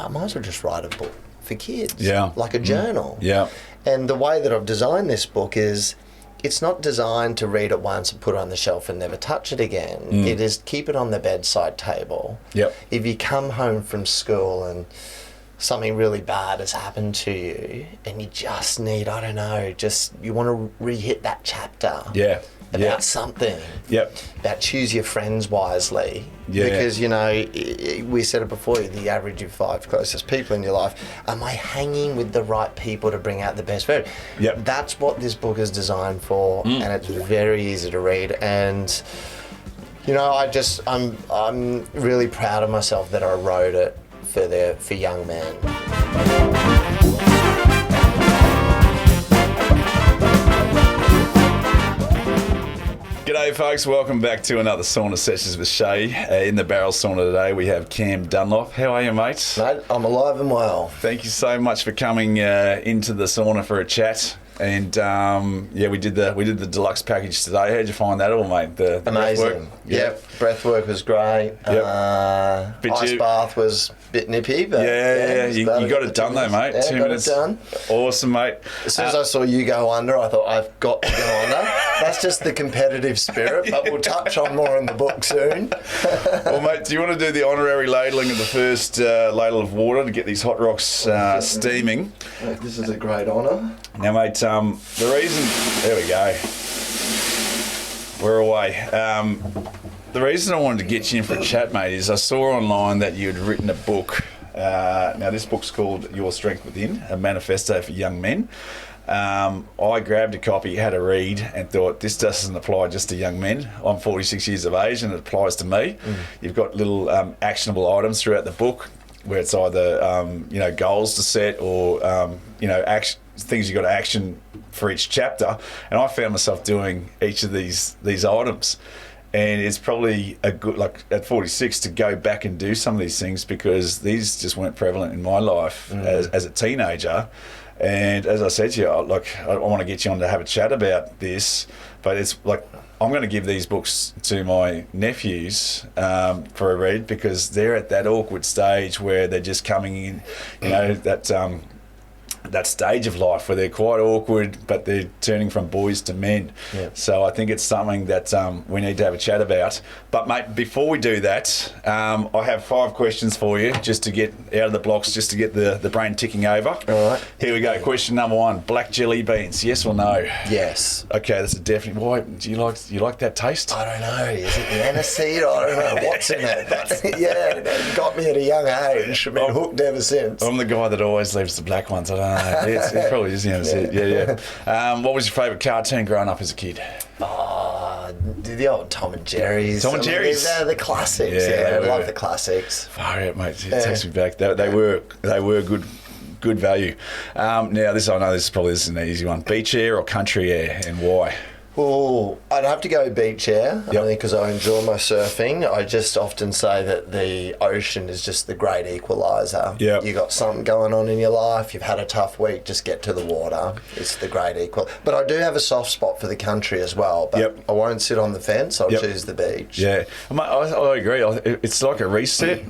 I might as well just write a book for kids. Yeah. Like a journal. Yeah. And the way that I've designed this book is it's not designed to read it once and put it on the shelf and never touch it again. It is keep it on the bedside table. Yep. If you come home from school and something really bad has happened to you and you just need, I don't know, just you want to re-hit that chapter. Yeah. About something. Yep. About choose your friends wisely. Yeah. Because, you know, we said it before, the average of 5 closest people in your life. Am I hanging with the right people to bring out the best version? Yep. That's what this book is designed for, and it's very easy to read. And, you know, I'm really proud of myself that I wrote it for young men. G'day folks, welcome back to another Sauna Sessions with Shea. In the barrel sauna today we have Cam Dunlop. How are you, mate? Mate, I'm alive and well. Thank you so much for coming into the sauna for a chat. And we did the deluxe package today. How'd you find that all, mate? The amazing. breathwork? Yep, breathwork was great. Yep. Ice bath was a bit nippy, but you got it done though, mate. Yeah, 2 minutes. It done. Awesome, mate. As soon as I saw you go under, I thought I've got to go under. That's just the competitive spirit, but we'll touch on more in the book soon. Well, mate, do you want to do the honorary ladling of the first ladle of water to get these hot rocks steaming? This is a great honour. Now, mate, the reason... There we go. We're away. The reason I wanted to get you in for a chat, mate, is I saw online that you had written a book. Now, this book's called Your Strength Within, a Manifesto for Young Men. I grabbed a copy, had a read, and thought, this doesn't apply just to young men. I'm 46 years of age, and it applies to me. You've got little actionable items throughout the book, where it's either goals to set or things you got to action for each chapter. And I found myself doing each of these items. And it's probably a good, like at 46, to go back and do some of these things, because these just weren't prevalent in my life as a teenager. And as I said to you, I want to get you on to have a chat about this, but it's like, I'm going to give these books to my nephews for a read, because they're at that awkward stage where they're just coming in, that stage of life where they're quite awkward, but they're turning from boys to men. Yeah. So I think it's something that we need to have a chat about. But mate, before we do that, I have 5 questions for you, just to get out of the blocks, just to get the brain ticking over. All right. Here we go. Question number 1: black jelly beans, yes or no? Yes. Okay, that's a definite. Why do you like that taste? I don't know. Is it the aniseed? I don't know what's in it. But yeah, it got me at a young age. I've been hooked ever since. I'm the guy that always leaves the black ones. I don't know. It probably is, yeah. What was your favourite cartoon growing up as a kid? The old Tom and Jerry's. Tom and Jerry's. The classics. Yeah, I love the classics. Far out, mate. It takes me back. They were good value. Now, this is probably an easy one. Beach air or country air, and why? Oh, I'd have to go beach air, only because I enjoy my surfing. I just often say that the ocean is just the great equaliser. Yep. You got something going on in your life, you've had a tough week, just get to the water. It's the great equal. But I do have a soft spot for the country as well, but I won't sit on the fence, I'll choose the beach. Yeah, I agree. It's like a reset.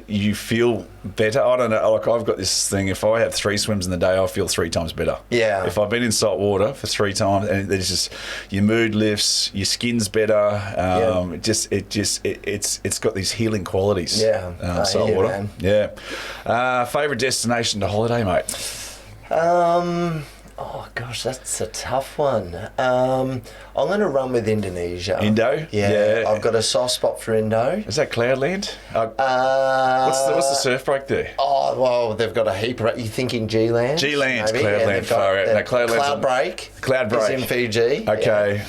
You feel better. I don't know, like I've got this thing, if I have 3 swims in the day, I feel 3 times better. Yeah. If I've been in salt water for 3 times, and there's just, your mood lifts, your skin's better. It's got these healing qualities. Yeah. Salt water. Man. Yeah. Favourite destination to holiday, mate? Oh gosh, that's a tough one. I'm going to run with Indonesia. Indo? Yeah, I've got a soft spot for Indo. Is that Cloudland? What's the surf break there? Oh, well, they've got a heap. You're thinking G-Land? G-Land's Cloudland. Cloud Break. Cloud Break. Is in Fiji. Okay.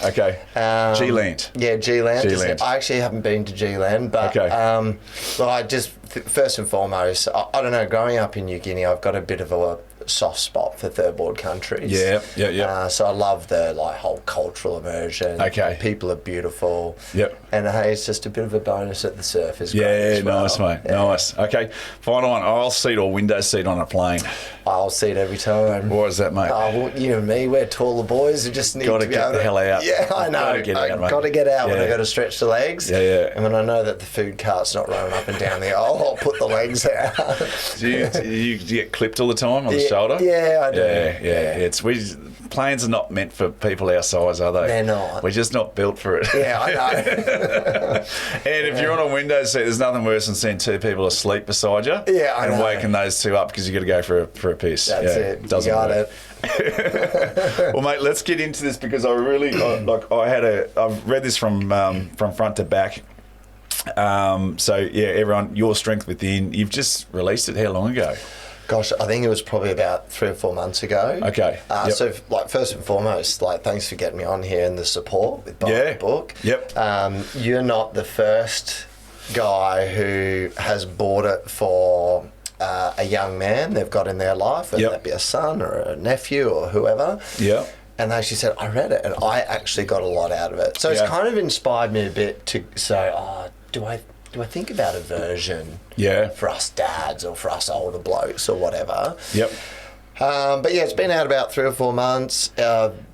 G-Land. Yeah, G-Land. G-Land. I actually haven't been to G-Land, but I just, first and foremost, I don't know, growing up in New Guinea, I've got a bit of a soft spot for third world countries. Yeah. So I love the whole cultural immersion. Okay. People are beautiful. Yep. And hey, it's just a bit of a bonus that the surf is great. Yeah, as well. nice, mate. Yeah. Nice. Okay, final one. Aisle seat or window seat on a plane? I'll see it every time. What is that, mate? Oh, well, you and me, we're taller boys who just need Gotta to be get able the hell out. Yeah, I know. Gotta get out, mate. Got to get out when Yeah. I go to stretch the legs. Yeah, yeah. And when I know that the food cart's not running up and down there, I'll put the legs out. Do you get clipped all the time on the shoulder? Yeah, I do. Yeah. Planes are not meant for people our size, are they? They're not. We're just not built for it. Yeah, I know. And if you're on a window seat, there's nothing worse than seeing two people asleep beside you. Yeah, I and know. waking those two up because you got to go for a piss. That's it. Doesn't You got work. it. Well, mate, let's get into this because I've read this from front to back. So yeah, everyone, Your Strength Within. You've just released it. How long ago? Gosh, I think it was probably about 3 or 4 months ago. Okay. Yep. So, first and foremost, thanks for getting me on here and the support with buying the book. Yep. You're not the first guy who has bought it for a young man they've got in their life, whether that be a son or a nephew or whoever. Yeah. And they actually said, I read it and I actually got a lot out of it. So it's kind of inspired me a bit to say, do I think about a version for us dads or for us older blokes or whatever? Yep. But yeah, it's been out about 3 or 4 months.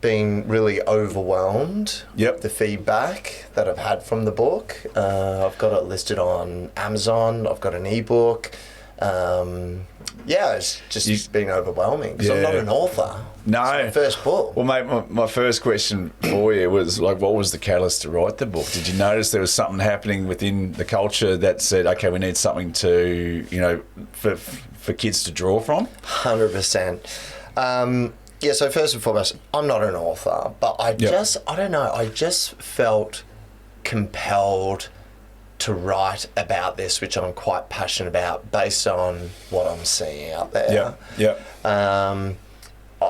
Been really overwhelmed with the feedback that I've had from the book. I've got it listed on Amazon. I've got an ebook. It's just been overwhelming because I'm not an author. No. It's my first book. Well, mate, my first question for you was what was the catalyst to write the book? Did you notice there was something happening within the culture that said, okay, we need something to, for kids to draw from? 100%. So first and foremost, I'm not an author, but I just felt compelled to write about this, which I'm quite passionate about based on what I'm seeing out there.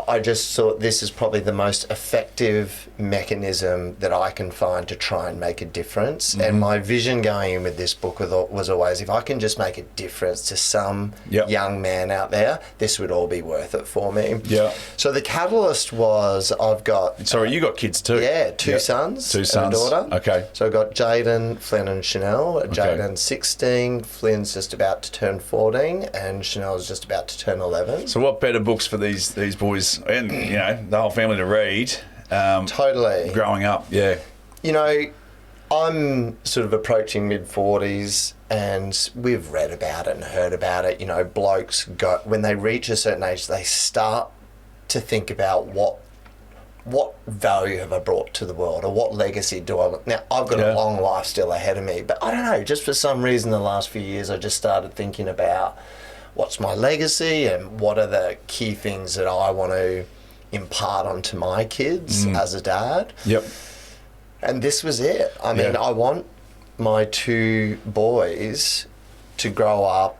I just thought this is probably the most effective mechanism that I can find to try and make a difference. Mm-hmm. And my vision going in with this book was always, if I can just make a difference to some young man out there, this would all be worth it for me. Yeah. So the catalyst was I've got... Sorry, you got kids too? Yeah, two sons. Two sons. And a daughter. Okay. So I've got Jaden, Flynn and Chanel. Jaden's 16, Flynn's just about to turn 14, and Chanel's just about to turn 11. So what better books for these boys and the whole family to read? Totally. Growing up, I'm sort of approaching mid-40s and we've read about it and heard about it. Blokes when they reach a certain age, they start to think about what value have I brought to the world or what legacy do I... Now, I've got a long life still ahead of me, but I don't know, just for some reason the last few years I just started thinking about what's my legacy and what are the key things that I want to impart onto my kids as a dad. Yep. And this was it. I mean, I want my two boys to grow up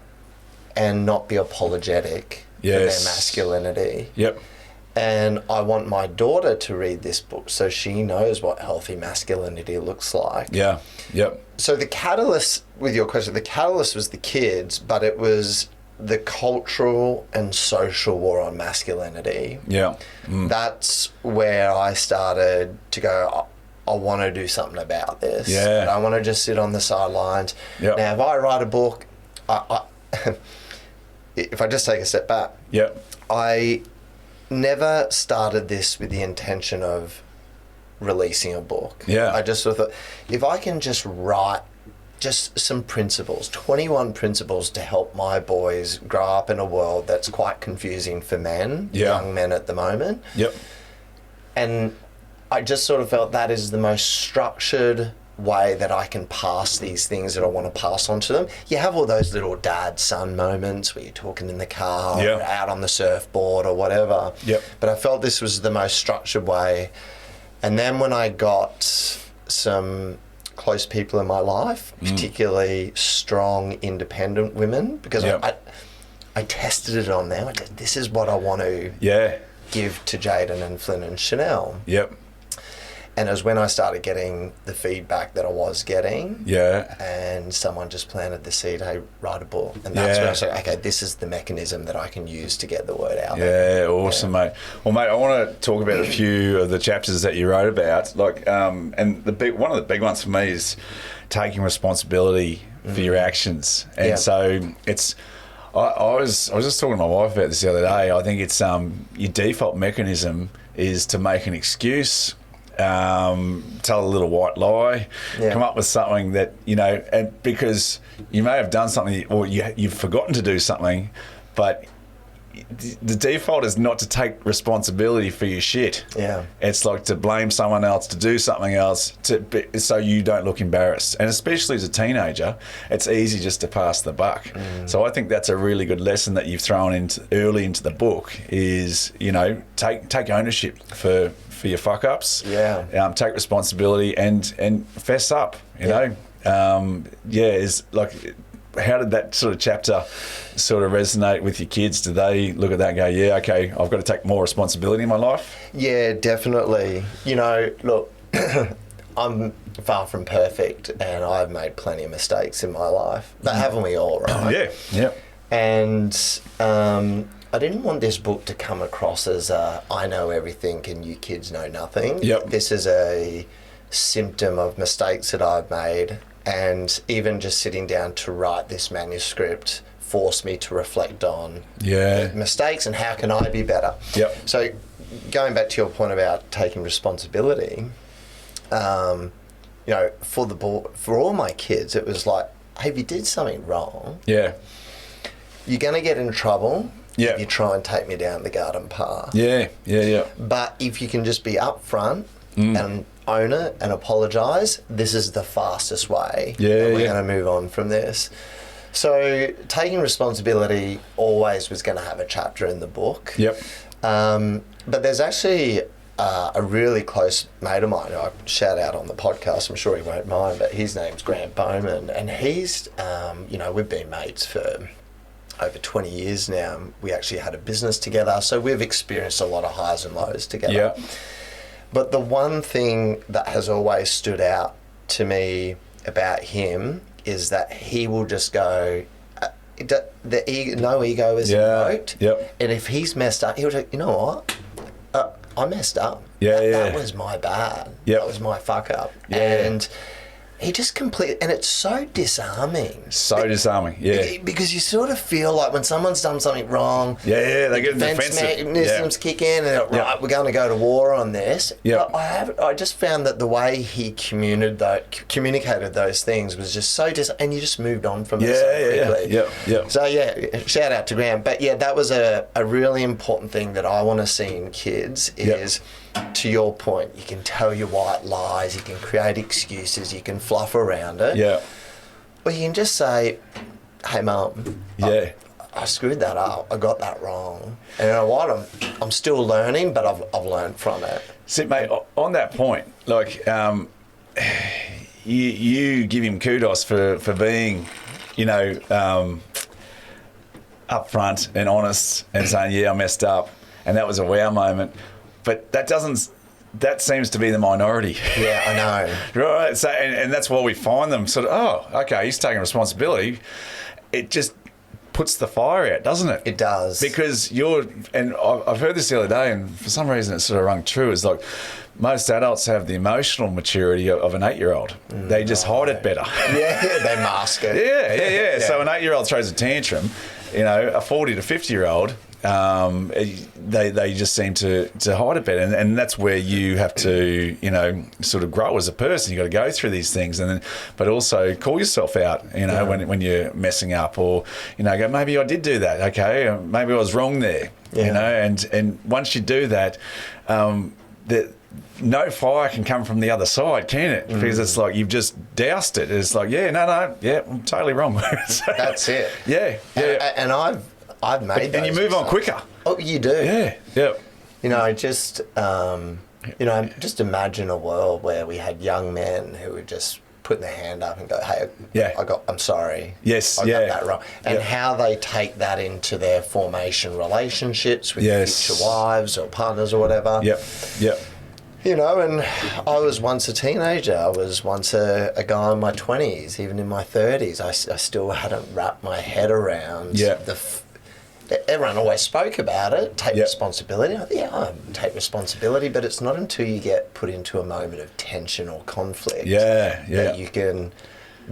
and not be apologetic for their masculinity. Yep. And I want my daughter to read this book so she knows what healthy masculinity looks like. Yeah. Yep. So the catalyst, with your question, the catalyst was the kids, but it was the cultural and social war on masculinity. Yeah. That's where I started to go, I want to do something about this. Yeah. I don't want to just sit on the sidelines. Yep. Now, if I write a book, if I just take a step back, I never started this with the intention of releasing a book. I just sort of thought, if I can just write just some principles, 21 principles to help my boys grow up in a world that's quite confusing for men, young men at the moment. Yep. And I just sort of felt that is the most structured way that I can pass these things that I want to pass on to them. You have all those little dad-son moments where you're talking in the car or out on the surfboard or whatever. Yep. But I felt this was the most structured way. And then when I got some close people in my life, particularly strong, independent women, because I tested it on them. I said, this is what I want to give to Jaden and Flynn and Chanel. Yep. And it was when I started getting the feedback that I was getting. Yeah. And someone just planted the seed, hey, write a book. And that's when I said, okay, this is the mechanism that I can use to get the word out there. Yeah, awesome, mate. Well, mate, I want to talk about a few of the chapters that you wrote about. And one of the big ones for me is taking responsibility for your actions. And so I was just talking to my wife about this the other day. I think it's your default mechanism is to make an excuse, tell a little white lie, come up with something that, you know, and because you may have done something or you've forgotten to do something, but the default is not to take responsibility for your shit. Yeah. It's like to blame someone else, to do something else, so you don't look embarrassed. And especially as a teenager, it's easy just to pass the buck. So I think that's a really good lesson that you've thrown early into the book is, you know, take ownership for your fuck ups. Yeah. Take responsibility and fess up, you know. Is like, how did that sort of chapter sort of resonate with your kids? Do they look at that and go, yeah, okay, I've got to take more responsibility in my life? Yeah, definitely. You know, look, I'm far from perfect and I've made plenty of mistakes in my life. But haven't we all, right? Yeah. And I didn't want this book to come across as I know everything and you kids know nothing. Yep. This is a symptom of mistakes that I've made. And even just sitting down to write this manuscript forced me to reflect on mistakes and how can I be better. Yep. So going back to your point about taking responsibility, you know, for all my kids, it was like, hey, if you did something wrong, you're going to get in trouble if you try and take me down the garden path. But if you can just be upfront and own it and apologise, this is the fastest way. We're going to move on from this. So taking responsibility always was going to have a chapter in the book. But there's actually a really close mate of mine who I shout out on the podcast, I'm sure he won't mind, but his name's Grant Bowman, and he's, you know, we've been mates for over 20 years now. We actually had a business together, so we've experienced a lot of highs and lows together. But the one thing that has always stood out to me about him is that he will just go, no ego is invoked. And if he's messed up, he'll say, you know what? I messed up. That was my bad. That was my fuck up. And he just completely, and it's so disarming. Because you sort of feel like when someone's done something wrong, they get defensive. Mechanisms kick in, and right, we're going to go to war on this. But I just found that the way he communicated those things was just so and you just moved on from it so quickly. So shout out to Graham. But that was a really important thing that I want to see in kids is, to your point, you can tell your white lies, you can create excuses, you can fluff around it. Or you can just say, hey, Mum, I screwed that up. I got that wrong. And you know what? I'm still learning, but I've learned from it. See, mate, on that point, like, you give him kudos for being, you know, upfront and honest and saying, I messed up. And that was a wow moment. But that seems to be the minority. I know. Right. So, and that's why we find them sort of, okay, he's taking responsibility. It just puts the fire out, doesn't it? It does. Because and I've heard this the other day, and for some reason it sort of rung true, is like most adults have the emotional maturity of an 8-year-old. They just hide it better. They mask it. So an 8-year-old throws a tantrum, you know, a 40 to 50-year-old, they just seem to hide it better, and that's where you have to, you know, sort of grow as a person. You got to go through these things, but also call yourself out, you know, when you're messing up, or, you know, go, maybe I did do that. Okay, maybe I was wrong there. You know, and once you do that, no fire can come from the other side, can it? Because it's like you've just doused it. It's like, I'm totally wrong. So, that's it. And I've made those. And you move on quicker. Oh, you do. Yeah. You know, just imagine a world where we had young men who would just put their hand up and go, hey, I'm sorry. Yes. I got that wrong. And how they take that into their formation relationships with future wives or partners or whatever. Yep. You know, and I was once a teenager. I was once a guy in my 20s, even in my 30s. I still hadn't wrapped my head around everyone always spoke about it, take responsibility. I take responsibility, but it's not until you get put into a moment of tension or conflict that you can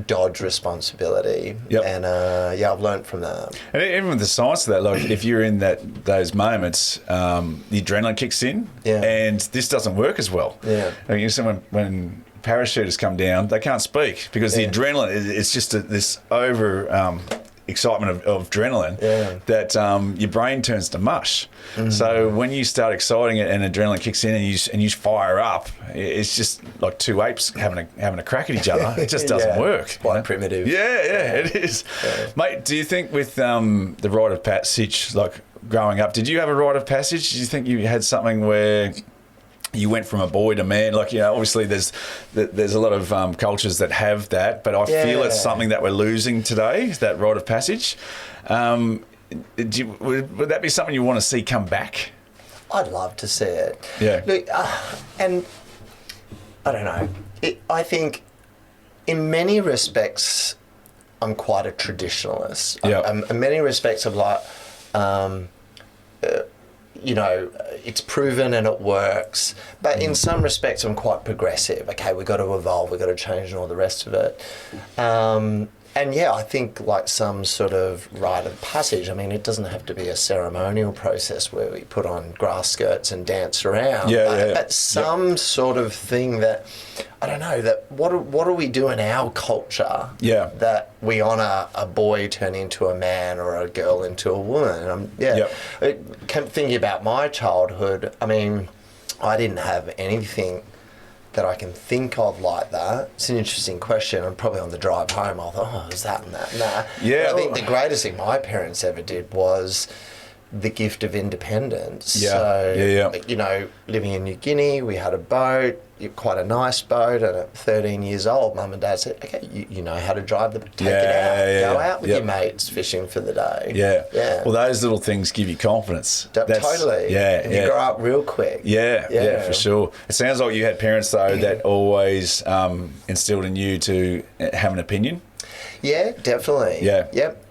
dodge responsibility. Yep. And I've learned from that. And even with the science of that, like if you're in those moments, the adrenaline kicks in, and this doesn't work as well. Yeah. I mean, when parachuters come down, they can't speak because the adrenaline, it's just this over excitement of adrenaline that your brain turns to mush. So when you start exciting it and adrenaline kicks in and you fire up, it's just like two apes having a crack at each other. It just doesn't work. It's quite primitive. Yeah, it is. Mate, do you think with the rite of passage, like growing up, did you have a rite of passage? Do you think you had something where you went from a boy to man? Like, obviously there's a lot of cultures that have that, but I feel it's something that we're losing today, that rite of passage. Would that be something you want to see come back? I'd love to see it. Yeah. Look, and I don't know. I think in many respects, I'm quite a traditionalist. Yeah. In many respects, I'm like, it's proven and it works. But in some respects, I'm quite progressive. Okay, we've got to evolve, we've got to change and all the rest of it. And I think like some sort of rite of passage, I mean, it doesn't have to be a ceremonial process where we put on grass skirts and dance around. But some sort of thing that, I don't know, that what do we do in our culture that we honour a boy turn into a man or a girl into a woman? Thinking about my childhood, I mean, I didn't have anything that I can think of like that. It's an interesting question. I'm probably on the drive home, I thought, is that and that and that. Yeah. But I think the greatest thing my parents ever did was the gift of independence. Living in New Guinea, we had a boat, quite a nice boat, and at 13 years old, Mum and Dad said, okay, you know how to drive the boat, take it out, go out with your mates fishing for the day. Yeah. Well, those little things give you confidence. Totally. And you grow up real quick. Yeah, for sure. It sounds like you had parents, though, that always instilled in you to have an opinion. Yeah, definitely.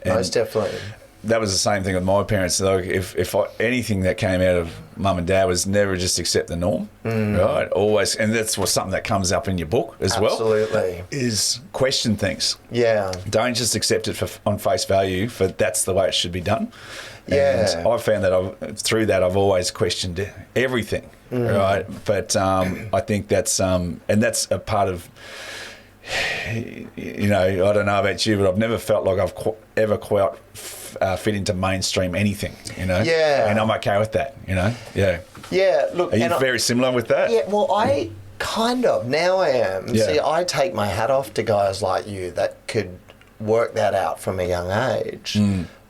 Most definitely. That was the same thing with my parents. Though, if anything that came out of Mum and Dad was never just accept the norm, right? Always, and that's something that comes up in your book as well. Absolutely, is question things. Yeah, don't just accept it on face value. For that's the way it should be done. Yeah, and I've found that through that I've always questioned everything, right? But I think that's and that's a part of. I don't know about you, but I've never felt like I've ever quite fit into mainstream anything, and I'm okay with that, Look, are you very similar with that? Yeah, well, I kind of, now I am. See, I take my hat off to guys like you that could work that out from a young age.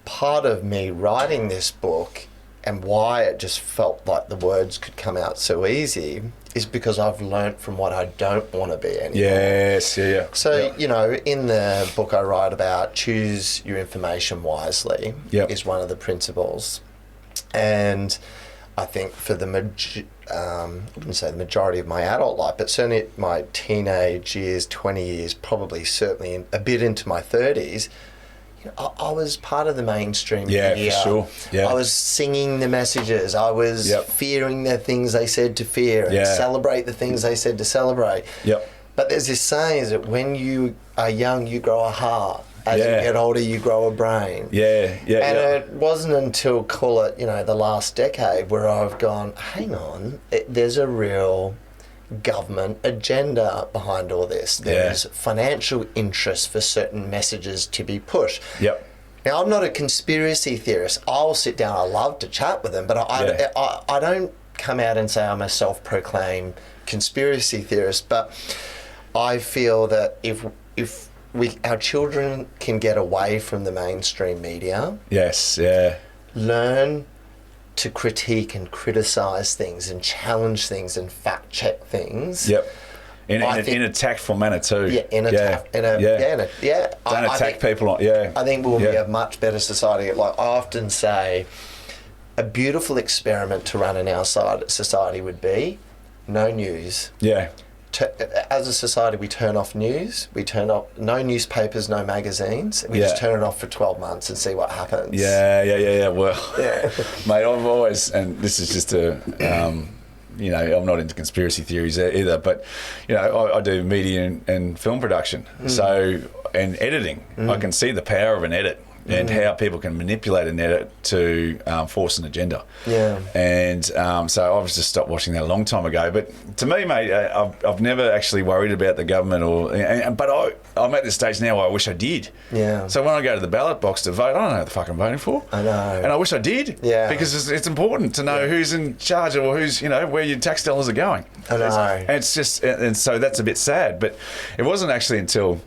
Part of me writing this book and why it just felt like the words could come out so easy is because I've learnt from what I don't want to be anymore. Yes, yeah. So, in the book I write about choose your information wisely is one of the principles. And I think for the I wouldn't say the majority of my adult life, but certainly my teenage years, 20 years, probably certainly a bit into my 30s, I was part of the mainstream media. Yeah, for sure. Yeah. I was singing the messages. I was fearing the things they said to fear and celebrate the things they said to celebrate. But there's this saying is that when you are young, you grow a heart. As you get older, you grow a brain. And it wasn't until, call it, the last decade where I've gone, hang on, there's a real government agenda behind all this. There's financial interest for certain messages to be pushed. Now, I'm not a conspiracy theorist. I'll sit down, I love to chat with them, but I don't come out and say I'm a self-proclaimed conspiracy theorist, but I feel that if our children can get away from the mainstream media, learn to critique and criticise things and challenge things and fact check things. In a tactful manner too. Don't attack people. I think we'll be a much better society. Like I often say, a beautiful experiment to run in our society would be no news. As a society, we turn off news. We turn off no newspapers, no magazines. We just turn it off for 12 months and see what happens. Well, mate, I've always, and this is just I'm not into conspiracy theories either, but I do media and film production. So and editing. I can see the power of an edit and how people can manipulate an edit to force an agenda. Yeah. And so I've just stopped watching that a long time ago. But to me, mate, I've never actually worried about the government but I'm at this stage now where I wish I did. Yeah. So when I go to the ballot box to vote, I don't know who the fuck I'm voting for. I know. And I wish I did. Yeah. Because it's important to know who's in charge or who's, where your tax dollars are going. I know. And it's just, and so that's a bit sad. But it wasn't actually until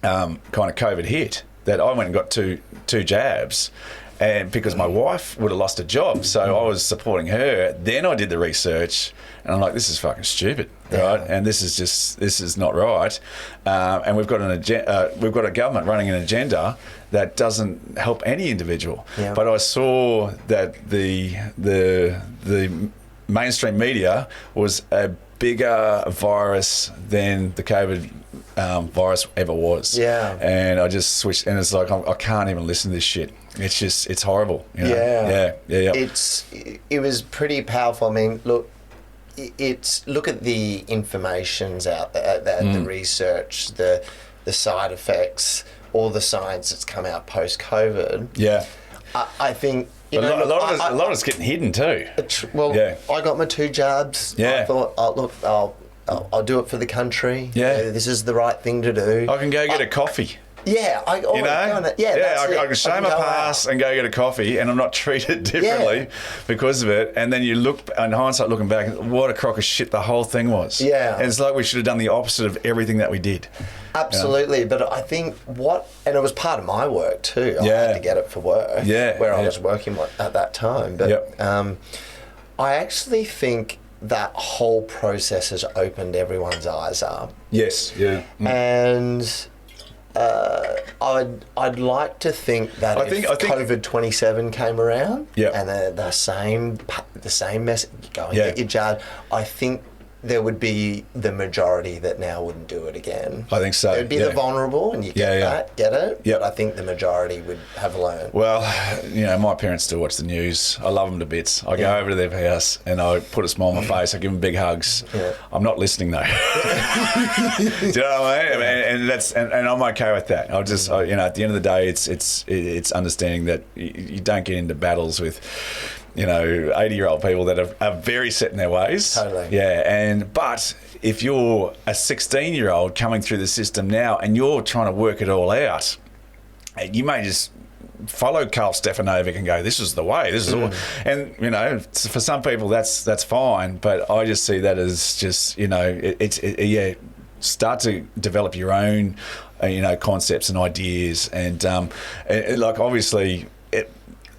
kind of COVID hit that I went and got two jabs, and because my wife would have lost a job, so I was supporting her. Then I did the research, and I'm like, this is fucking stupid, right? And this is not right. And we've got a government running an agenda that doesn't help any individual. Yeah. But I saw that the mainstream media was a bigger virus than the COVID virus ever was. Yeah. And I just switched, and it's like I can't even listen to this shit. It's horrible. Yeah. It was pretty powerful. I mean, look at the information's out there, the research, the side effects, all the science that's come out post COVID. Yeah. I think. A lot of it's getting hidden too. I got my 2 jabs. Yeah. I thought, I'll do it for the country. Yeah. This is the right thing to do. I can go get a coffee. Yeah, I can show my pass and go get a coffee, and I'm not treated differently because of it. And then you look, in hindsight, looking back, what a crock of shit the whole thing was. Yeah, and it's like we should have done the opposite of everything that we did. Absolutely, but I think and it was part of my work too. I had to get it for work. Yeah, where I was working at that time. But I actually think that whole process has opened everyone's eyes up. Yes. Yeah. And I'd like to think that if COVID-27 came around and the same message, go and get your jab, I think there would be the majority that now wouldn't do it again. I think so. There'd be the vulnerable, and you get it. Yep. But I think the majority would have learned. Well, my parents still watch the news. I love them to bits. I go over to their house and I put a smile on my face. I give them big hugs. Yeah. I'm not listening though. Do you know what I mean? And I'm okay with that. I'll just, at the end of the day, it's understanding that you don't get into battles with 80-year-old people that are very set in their ways. Totally. Yeah, but if you're a 16-year-old coming through the system now and you're trying to work it all out, you may just follow Carl Stefanovic and go, this is the way, this is all. And, for some people that's fine, but I just see that as just, start to develop your own, concepts and ideas. And obviously,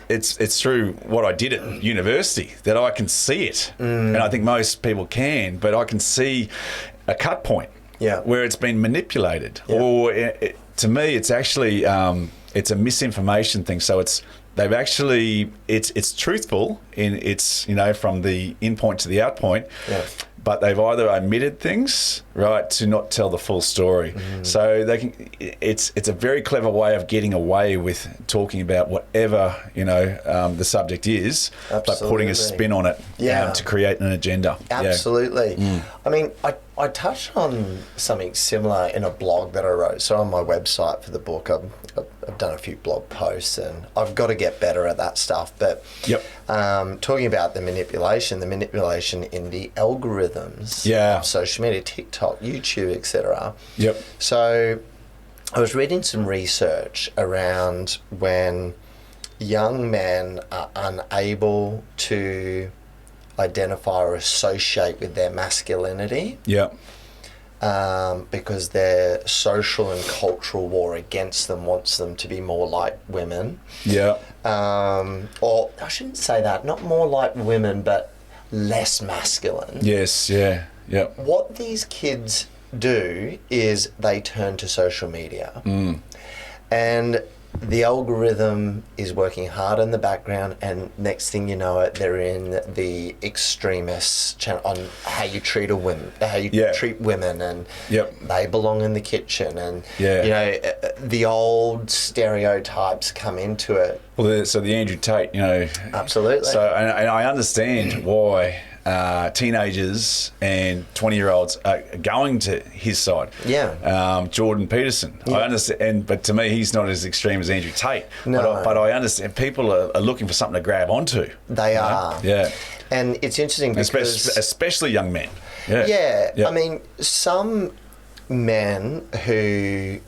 it's through what I did at university that I can see it, and I think most people can. But I can see a cut point where it's been manipulated, or to me, it's actually it's a misinformation thing. So it's truthful in its from the in point to the out point. Yeah. But they've either omitted things, right, to not tell the full story. So they can. It's a very clever way of getting away with talking about whatever the subject is, but putting a spin on it to create an agenda. Absolutely. Yeah. I mean, I touched on something similar in a blog that I wrote. So on my website for the book, I've done a few blog posts, and I've got to get better at that stuff. But talking about the manipulation in the algorithms of social media, TikTok, YouTube, etc. Yep. So I was reading some research around when young men are unable to identify or associate with their masculinity. Yep. Because their social and cultural war against them wants them to be more like women. Yeah. Or I shouldn't say that, not more like women, but less masculine. Yes, yeah, yep. What these kids do is they turn to social media. And the algorithm is working hard in the background, and next thing you know it, they're in the extremist channel on how you treat treat women, and they belong in the kitchen, and the old stereotypes come into it. Well, so the Andrew Tate, absolutely. So and I understand why teenagers and 20-year-olds are going to his side. Yeah. Jordan Peterson. Yeah. I understand, but to me, he's not as extreme as Andrew Tate. No. But I understand people are looking for something to grab onto. They are. Yeah. And it's interesting because... Especially young men. Yeah. I mean, some men who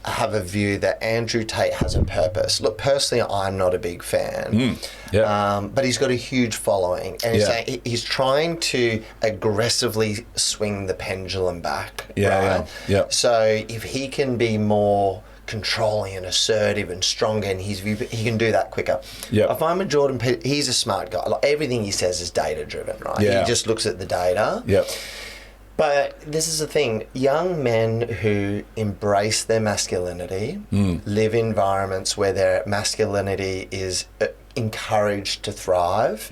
have a view that Andrew Tate has a purpose. Look, personally, I'm not a big fan. But he's got a huge following, and he's trying to aggressively swing the pendulum back. Right? So if he can be more controlling and assertive and stronger in his view, he can do that quicker. If I'm a Jordan Peterson, he's a smart guy. Like, everything he says is data driven, right? He just looks at the data. But this is the thing, young men who embrace their masculinity, live in environments where their masculinity is encouraged to thrive.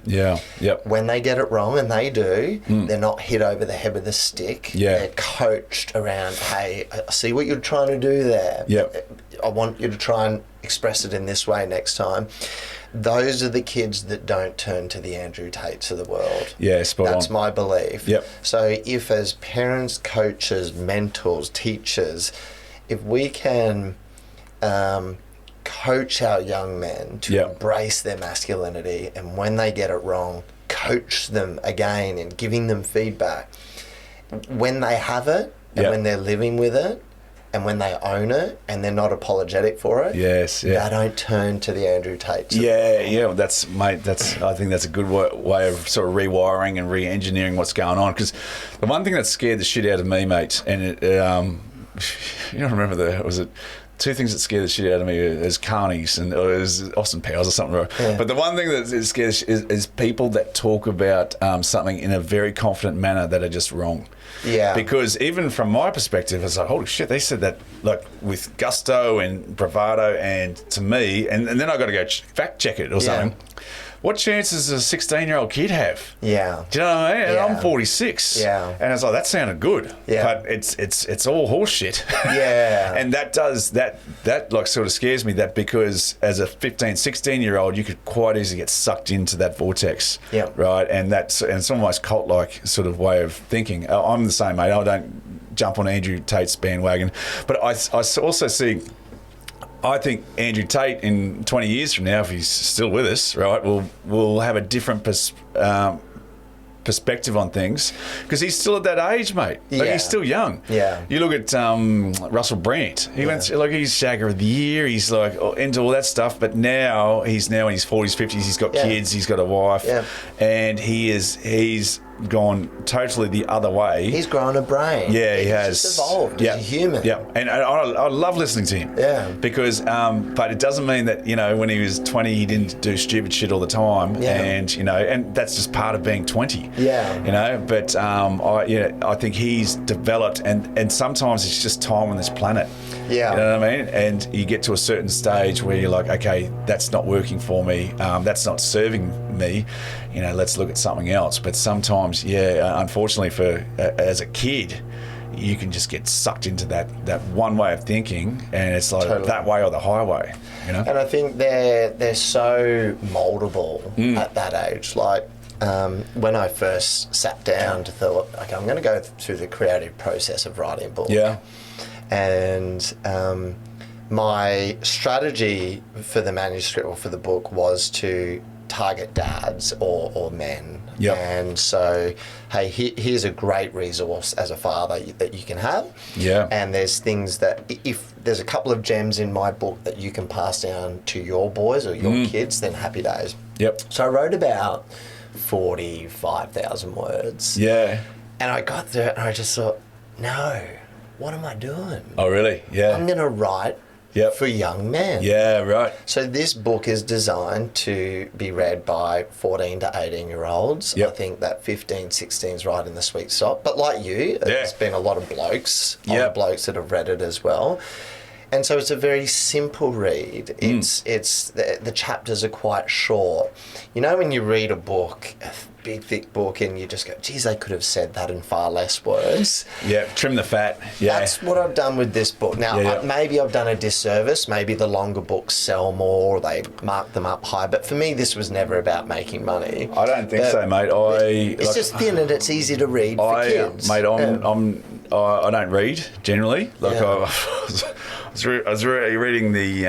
When they get it wrong, and they do, they're not hit over the head with a stick. They're coached around, hey, I see what you're trying to do there. I want you to try and express it in this way next time. Those are the kids that don't turn to the Andrew Tates of the world. That's my belief. So if as parents, coaches, mentors, teachers, if we can coach our young men to embrace their masculinity, and when they get it wrong, coach them again and giving them feedback. When they have it, and when they're living with it, and when they own it and they're not apologetic for it, they don't turn to the Andrew Tate. That's I think that's a good way of sort of rewiring and re-engineering what's going on. Because the one thing that scared the shit out of me, mate, and it, you don't remember was it two things that scared the shit out of me is carnies and or is Austin Powers or something. Right? But the one thing that scares is people that talk about something in a very confident manner that are just wrong. Because even from my perspective, it's like, holy shit, they said that like with gusto and bravado, and to me, and then I got to go fact check it or something. What chances does a 16-year-old kid have? Do you know what I mean? And I'm 46. And it's like, that sounded good. But it's all horse shit. And that like sort of scares me, that because as a 15, 16-year-old, you could quite easily get sucked into that vortex. Right? And it's almost cult-like sort of way of thinking. I'm the same, mate. I don't jump on Andrew Tate's bandwagon. But I also see... I think Andrew Tate in 20 years from now, if he's still with us, right, will have a different perspective on things, because he's still at that age, mate. Like, he's still young. You look at Russell Brand. He went through, like, he's Shagger of the Year. He's like into all that stuff, but now he's in his 40s, 50s. He's got kids. He's got a wife, and he's gone totally the other way. He's grown a brain. He has. Just evolved as a human. And I love listening to him. Because, but it doesn't mean that, you know, when he was 20, he didn't do stupid shit all the time. And, you know, and that's just part of being 20. You know, but I think he's developed, and sometimes it's just time on this planet. You know what I mean? And you get to a certain stage where you're like, okay, that's not working for me. That's not serving me. You know, let's look at something else. But sometimes, unfortunately, as a kid, you can just get sucked into that one way of thinking, and it's like that way or the highway. You know? And I think they're so moldable at that age. Like when I first sat down to thought, okay, I'm going to go through the creative process of writing a book. And my strategy for the manuscript or for the book was to target dads or men. And so, hey, here's a great resource as a father that you can have. And there's things that, if there's a couple of gems in my book that you can pass down to your boys or your kids, then happy days. So I wrote about 45,000 words. And I got there and I just thought, no, what am I doing? Oh, really? I'm going to write for young men. So this book is designed to be read by 14 to 18-year-olds. I think that 15, 16 is right in the sweet spot. But like you, there's been a lot of blokes, blokes that have read it as well. And so it's a very simple read. It's the chapters are quite short. You know, when you read a book, a big thick book, and you just go, geez, they could have said that in far less words. Yeah, trim the fat. Yeah, that's what I've done with this book. Now, maybe I've done a disservice. Maybe the longer books sell more, or they mark them up high. But for me, this was never about making money. I don't think so, mate. It's just thin and it's easy to read for kids. Mate, I don't read generally. Like I was reading the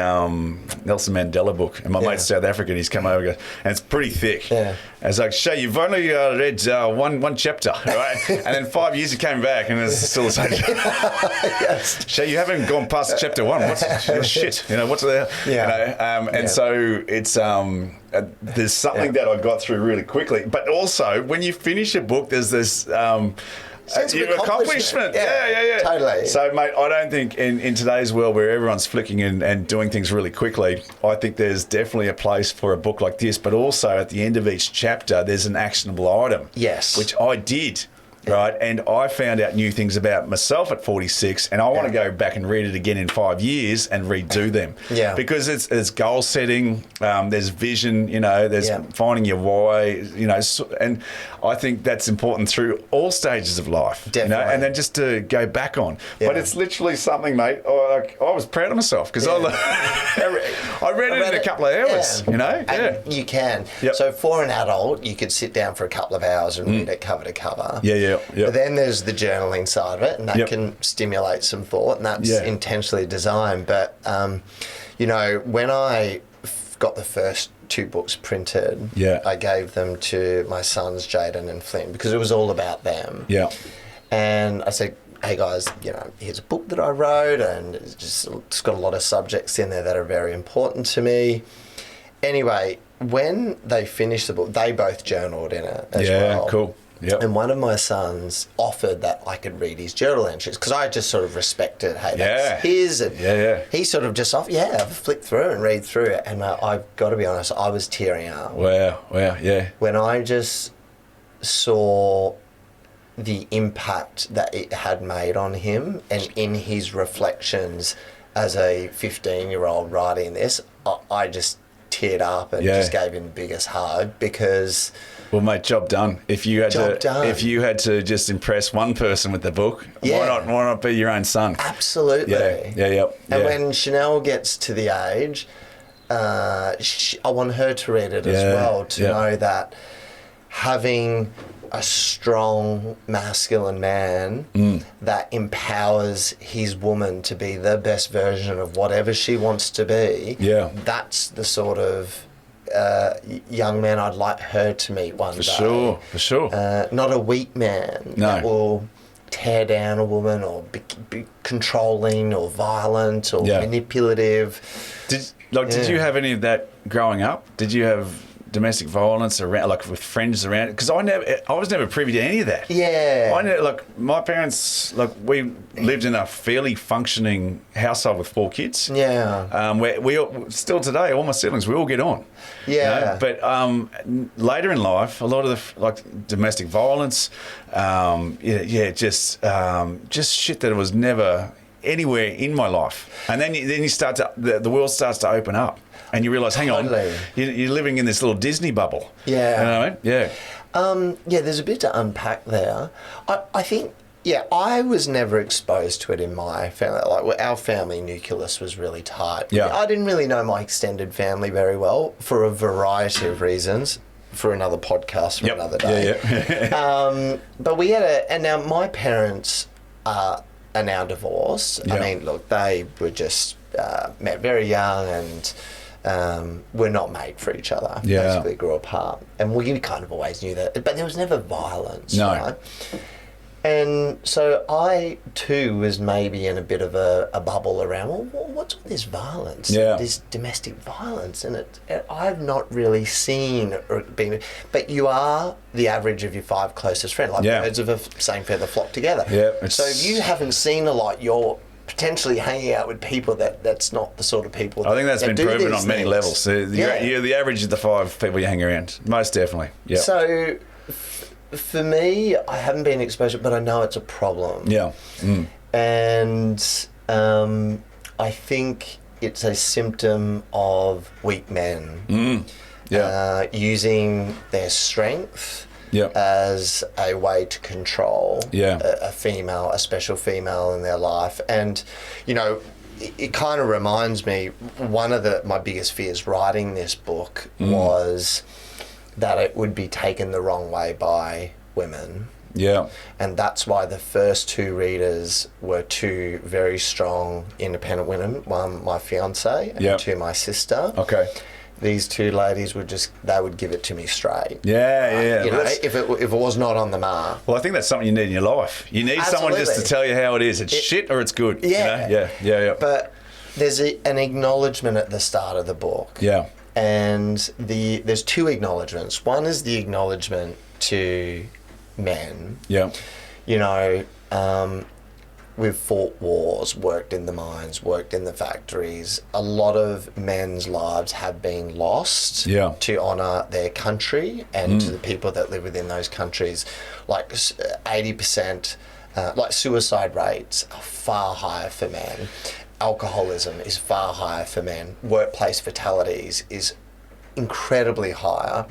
Nelson Mandela book, and my mate's South African. He's come over, and it's pretty thick. Yeah. And it's like, Shea, you've only read one chapter, right? And then 5 years he came back, and it's still the same. Yes. Shea, you haven't gone past chapter 1. What's shit? You know, what's the and so it's there's something that I got through really quickly. But also, when you finish a book, there's this. Sense of accomplishment. Yeah. Totally. So, mate, I don't think in today's world where everyone's flicking and doing things really quickly, I think there's definitely a place for a book like this. But also at the end of each chapter, there's an actionable item. Yes. Which I did. Right, and I found out new things about myself at 46, and I want to go back and read it again in 5 years and redo them. Yeah, because it's goal setting, there's vision, you know, there's finding your why, you know, and I think that's important through all stages of life. Definitely, you know, and then just to go back on. Yeah. But it's literally something, mate. I was proud of myself because I read it in a couple of hours. You know, and you can. Yep. So for an adult, you could sit down for a couple of hours and read it cover to cover. Yeah. But then there's the journaling side of it, and that can stimulate some thought, and that's intentionally designed. But, you know, when I got the first 2 books printed, I gave them to my sons, Jaden and Flynn, because it was all about them. Yeah. And I said, hey guys, you know, here's a book that I wrote, and it's got a lot of subjects in there that are very important to me. Anyway, when they finished the book, they both journaled in it as well. Yeah, cool. Yep. And one of my sons offered that I could read his journal entries because I just sort of respected, hey, that's his. And he sort of just I've flicked through and read through it. And I've got to be honest, I was tearing up. Wow, yeah. When I just saw the impact that it had made on him, and in his reflections as a 15-year-old writing this, I just teared up and just gave him the biggest hug because... Well, mate, job done. If you had to just impress one person with the book, why not be your own son? Absolutely. Yeah. And when Chanel gets to the age, I want her to read it as well, to know that having a strong masculine man that empowers his woman to be the best version of whatever she wants to be, that's the sort of young man I'd like her to meet one day. For sure. Not a weak man that will tear down a woman or be controlling or violent or manipulative. Did you have any of that growing up? Did you have domestic violence around, like with friends around? Because I was never privy to any of that. My parents, we lived in a fairly functioning household with 4 kids. Where we all, still today, all my siblings, we all get on. You know? But later in life, a lot of the domestic violence, just shit that was never anywhere in my life. And then you start to the world starts to open up. And you realise, hang on, you're living in this little Disney bubble. Yeah. You know what I mean? Yeah. There's a bit to unpack there. I think, I was never exposed to it in my family. Our family nucleus was really tight. Yeah. I didn't really know my extended family very well for a variety of reasons. For another podcast for another day. Yeah. But we had and now my parents are now divorced. Yeah. I mean, look, they were just met very young and... we're not made for each other. Basically grew apart. And we kind of always knew that. But there was never violence, right? And so I, too, was maybe in a bit of a bubble around, what's all this violence? This domestic violence. And I've not really seen or been... But you are the average of your 5 closest friends. Birds of the same feather flock together. So if you haven't seen a lot, you're... potentially hanging out with people that's not the sort of people. I think that's been proven on many levels. So you're the average of the 5 people you hang around. Most definitely. Yeah. So for me, I haven't been exposed, but I know it's a problem. Yeah. And I think it's a symptom of weak men using their strength as a way to control a female, a special female in their life. And, you know, it kind of reminds me, one of my biggest fears writing this book was that it would be taken the wrong way by women. Yeah. And that's why the first two readers were two very strong, independent women. One, my fiance, and two, my sister. Okay. These two ladies they would give it to me straight. Yeah. You know, if it was not on the mark. Well, I think that's something you need in your life. You need someone just to tell you how it is. It's shit or it's good. Yeah. You know? Yeah. But there's an acknowledgement at the start of the book. Yeah. And there's two acknowledgements. One is the acknowledgement to men. Yeah. You know, we've fought wars, worked in the mines, worked in the factories. A lot of men's lives have been lost to honour their country and to the people that live within those countries. Like 80%, like suicide rates are far higher for men. Alcoholism is far higher for men. Workplace fatalities is incredibly higher.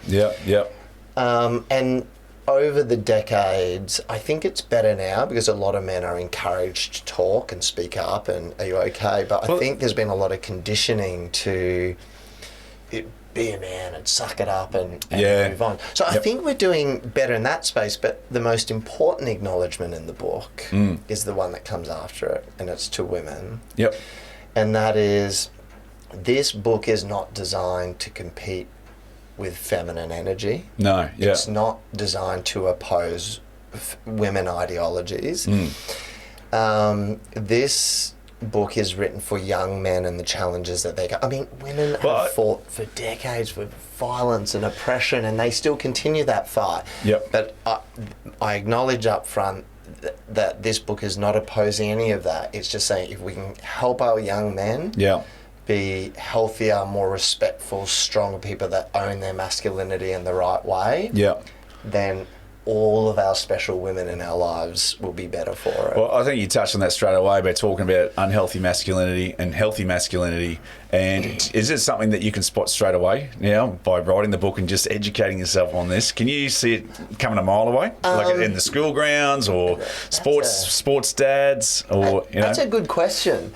And over the decades, I think it's better now because a lot of men are encouraged to talk and speak up and are you okay? But I think there's been a lot of conditioning to be a man and suck it up and move on. So I think we're doing better in that space, but the most important acknowledgement in the book is the one that comes after it, and it's to women. And that is, this book is not designed to compete with feminine energy. No, it's not designed to oppose women ideologies. This book is written for young men and the challenges that they go. I mean, women have fought for decades with violence and oppression, and they still continue that fight. But I acknowledge up front that this book is not opposing any of that. It's just saying if we can help our young men be healthier, more respectful, stronger people that own their masculinity in the right way, then all of our special women in our lives will be better for it. Well, I think you touched on that straight away by talking about unhealthy masculinity and healthy masculinity. And is it something that you can spot straight away now by writing the book and just educating yourself on this? Can you see it coming a mile away, like in the school grounds or sports dads, or you know? That's a good question.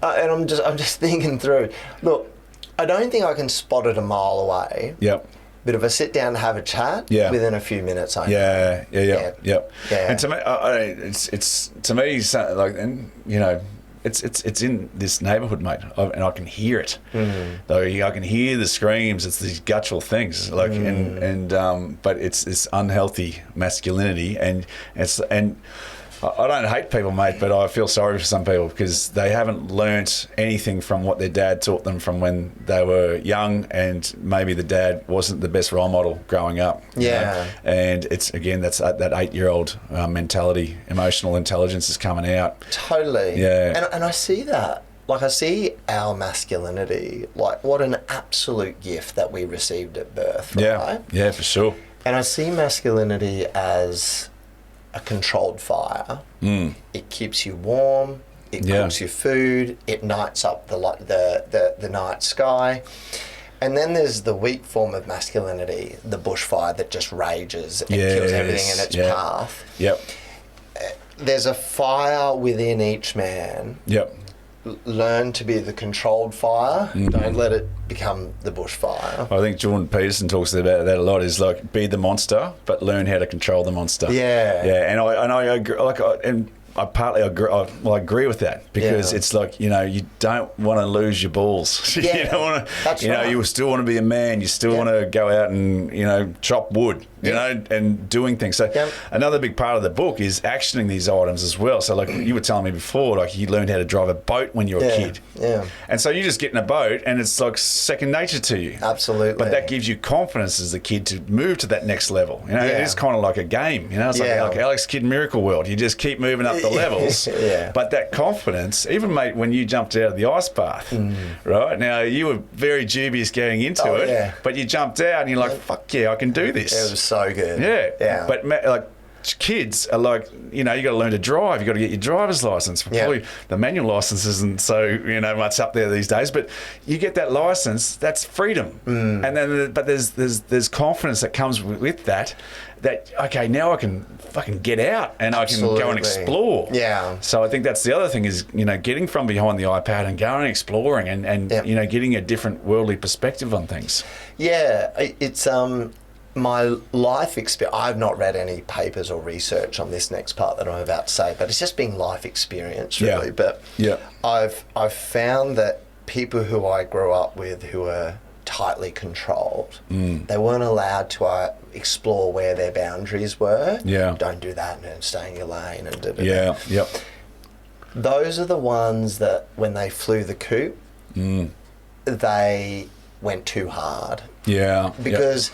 And I'm just thinking through. Look, I don't think I can spot it a mile away. But if I sit down and have a chat, within a few minutes, I know. And to me, it's to me like, and you know, it's in this neighbourhood, mate, and I can hear it. Though I can hear the screams. It's these guttural things, like, but it's this unhealthy masculinity, and I don't hate people, mate, but I feel sorry for some people because they haven't learnt anything from what their dad taught them from when they were young, and maybe the dad wasn't the best role model growing up. You know? And it's, again, that's that 8-year-old mentality, emotional intelligence is coming out. Totally. And I see that. Like, I see our masculinity, like, what an absolute gift that we received at birth, right? Yeah, for sure. And I see masculinity as a controlled fire. It keeps you warm, it cooks your food, it nights up the night sky. And then there's the weak form of masculinity, the bushfire that just rages and kills everything in its path. There's a fire within each man. Learn to be the controlled fire. Don't let it become the bushfire. I think Jordan Peterson talks about that a lot. Is like, be the monster, but learn how to control the monster. And I agree, I partly agree with that because it's like, you know, you don't want to lose your balls. You don't want to. That's you know, right. you still want to be a man. You still want to go out and, you know, chop wood. You know, and doing things. So another big part of the book is actioning these items as well. So like you were telling me before, like you learned how to drive a boat when you were a kid. And so you just get in a boat and it's like second nature to you. Absolutely. But that gives you confidence as a kid to move to that next level. You know, it is kind of like a game. You know, it's like Alex Kidd Miracle World. You just keep moving up the levels. But that confidence, even, mate, when you jumped out of the ice bath, right? Now, you were very dubious going into it, but you jumped out and you're like, fuck yeah, I can do this. It was so good. But like, kids are like, you got to learn to drive. You got to get your driver's license. Probably the manual license isn't so much up there these days. But you get that license, that's freedom. And then, but there's confidence that comes with that. That okay, now I can fucking get out and Absolutely. I can go and explore. Yeah. So I think that's the other thing is getting from behind the iPad and going and exploring and getting a different worldly perspective on things. Yeah, it's my life experience. I've not read any papers or research on this next part that I'm about to say, but it's just been life experience really. But I've found that people who I grew up with who are tightly controlled, they weren't allowed to explore where their boundaries were. Don't do that and stay in your lane and those are the ones that when they flew the coop, they went too hard because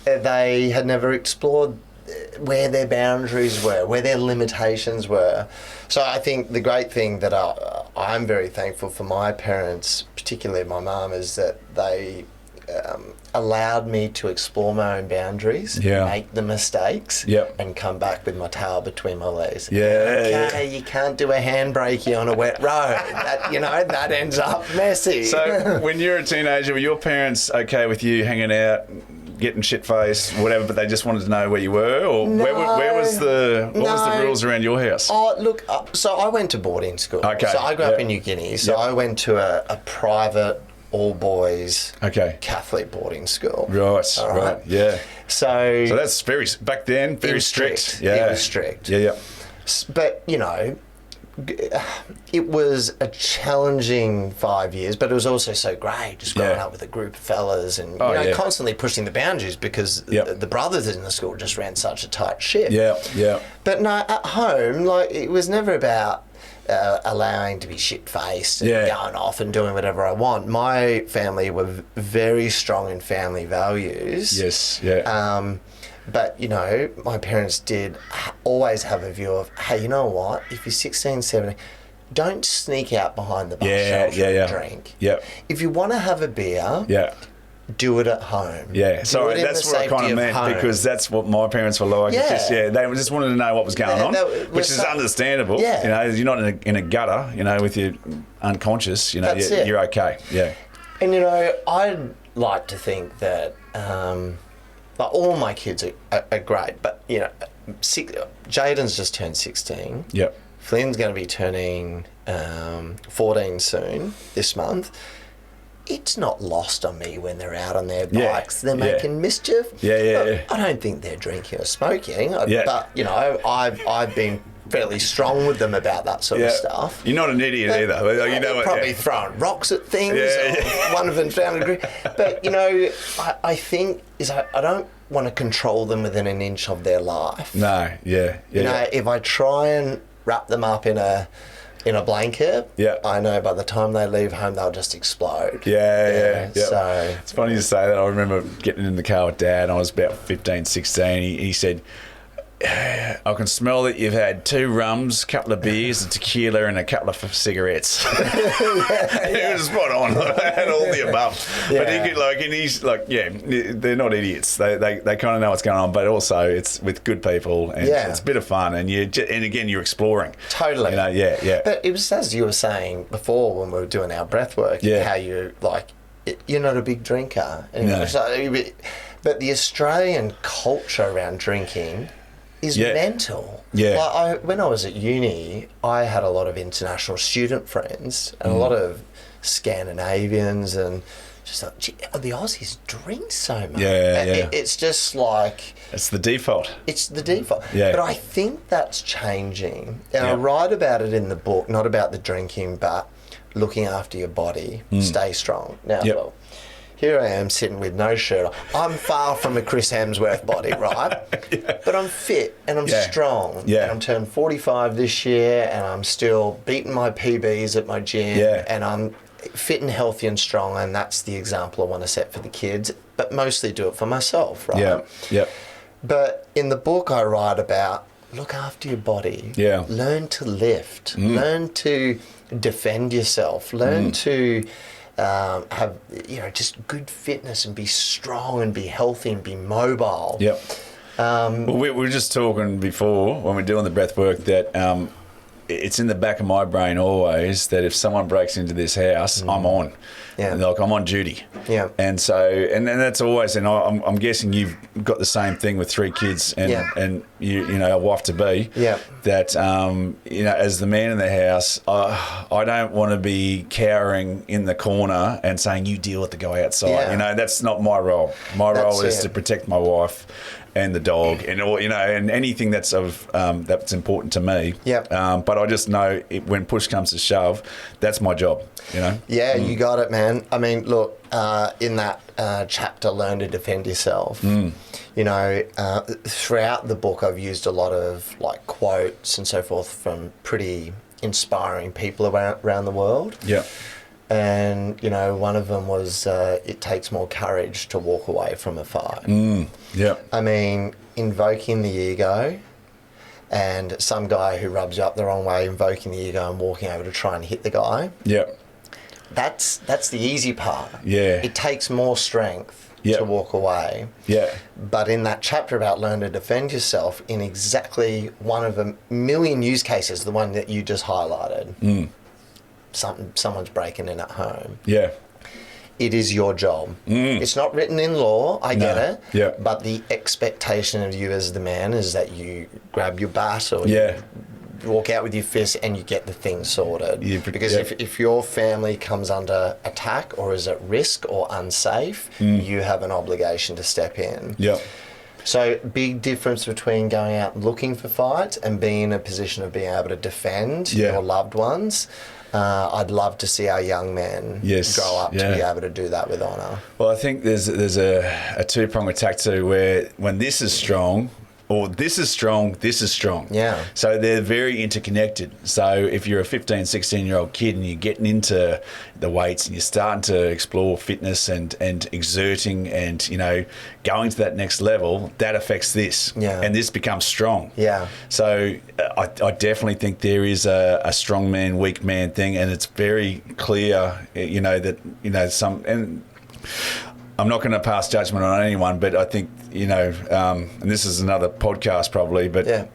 they had never explored where their boundaries were, where their limitations were. So I think the great thing that I'm very thankful for my parents, particularly my mum, is that they allowed me to explore my own boundaries, make the mistakes, and come back with my tail between my legs. You can't do a handbrake on a wet road. That ends up messy. So when you're a teenager, were your parents okay with you hanging out, getting shit-faced, whatever, but they just wanted to know where you were? Or No, where was the rules around your house? Oh, look, so I went to boarding school. Okay. So I grew up in New Guinea. So I went to a private, all-boys Catholic boarding school. Right, yeah. So that's back then, very strict. It was strict. Yeah. But, it was a challenging 5 years, but it was also so great just growing up with a group of fellas and constantly pushing the boundaries because the brothers in the school just ran such a tight ship. But no, at home, it was never about allowing to be shit-faced and going off and doing whatever I want. My family were very strong in family values. But, my parents did always have a view of, hey, you know what? If you're 16, 17, don't sneak out behind the bar shelter and drink. If you want to have a beer, do it at home. Sorry, that's what I kind of meant because that's what my parents were like. They just wanted to know what was going on, which is understandable. You're not in a gutter, with your unconscious, you're okay. And, I'd like to think that... all my kids are great, but Jaden's just turned 16. Flynn's going to be turning 14 soon this month. It's not lost on me when they're out on their bikes. They're making mischief. I don't think they're drinking or smoking. But I've been fairly strong with them about that sort of stuff. You're not an idiot either. They're probably throwing rocks at things. One of them found a group. But I think I don't want to control them within an inch of their life. No, if I try and wrap them up in a blanket, I know by the time they leave home they'll just explode. So it's funny you say that. I remember getting in the car with Dad. I was about 15, 16. He said, I can smell that you've had 2 rums, a couple of beers, a tequila, and a couple of cigarettes. It was spot on. I had all the above. But he could, and he's like, they're not idiots. They kind of know what's going on, but also it's with good people and it's a bit of fun. And again, you're exploring. Totally. But it was as you were saying before when we were doing our breath work, how you're not a big drinker. No. But the Australian culture around drinking is mental. When I was at uni, I had a lot of international student friends and a lot of Scandinavians and just like, gee, the Aussies drink so much. It's just like... It's the default. It's the default. But I think that's changing. And I write about it in the book, not about the drinking, but looking after your body, stay strong. Now, well, here I am sitting with no shirt on. I'm far from a Chris Hemsworth body, right? But I'm fit and I'm strong. And I'm turned 45 this year and I'm still beating my PBs at my gym and I'm fit and healthy and strong, and that's the example I want to set for the kids, but mostly do it for myself, right? But in the book I write about look after your body. Learn to lift. Learn to defend yourself. Learn to... have just good fitness and be strong and be healthy and be mobile. Well, we were just talking before when we're doing the breath work that it's in the back of my brain always that if someone breaks into this house, I'm on. Yeah. Like I'm on duty. Yeah. And so, and that's always, and I'm guessing you've got the same thing with 3 kids and you know, a wife to be. Yeah. That, you know, as the man in the house, I don't want to be cowering in the corner and saying, you deal with the guy outside. Yeah. You know, that's not my role. My role is to protect my wife and the dog, and all, you know, and anything that's of that's important to me. Yeah. But I just know when push comes to shove, that's my job. You know. Yeah, you got it, man. I mean, look, in that chapter, learn to defend yourself. You know, throughout the book, I've used a lot of like quotes and so forth from pretty inspiring people around the world. Yeah. And, you know, one of them was, it takes more courage to walk away from a fight. Yeah. I mean, invoking the ego and some guy who rubs you up the wrong way, invoking the ego and walking over to try and hit the guy. Yeah. That's the easy part. Yeah. It takes more strength to walk away. Yeah. But in that chapter about learn to defend yourself, in exactly one of a million use cases, the one that you just highlighted, someone's breaking in at home. Yeah. It is your job. It's not written in law, I get it. Yeah. But the expectation of you as the man is that you grab your bat or you walk out with your fist and you get the thing sorted. Because if your family comes under attack or is at risk or unsafe, you have an obligation to step in. Yeah. So big difference between going out and looking for fights and being in a position of being able to defend your loved ones. I'd love to see our young men grow up to be able to do that with honour. Well, I think there's a two-pronged attack too, where when this is strong, or this is strong. Yeah. So they're very interconnected. So if you're a 15, 16-year-old kid and you're getting into the weights and you're starting to explore fitness and exerting and, you know, going to that next level, that affects this. Yeah. And this becomes strong. Yeah. So I definitely think there is a strong man, weak man thing, and it's very clear, you know, that, you know, and I'm not going to pass judgment on anyone, but I think, you know, and this is another podcast probably, but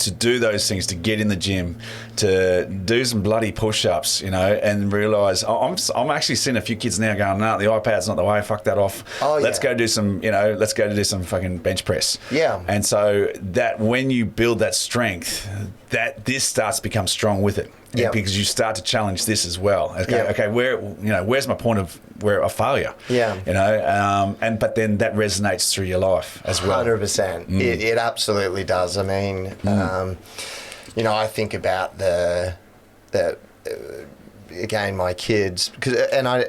to do those things, to get in the gym, to do some bloody push-ups, you know, and realise I'm actually seeing a few kids now going, no, the iPad's not the way, fuck that off. Let's go do some, you know, let's go to do some fucking bench press. Yeah. And so that when you build that strength, that this starts to become strong with it. Yeah. Because you start to challenge this as well. Okay, where's my point of where a failure? Yeah. You know, but then that resonates through your life as well. 100%. It absolutely does. I mean, you know, I think about the again, my kids, and I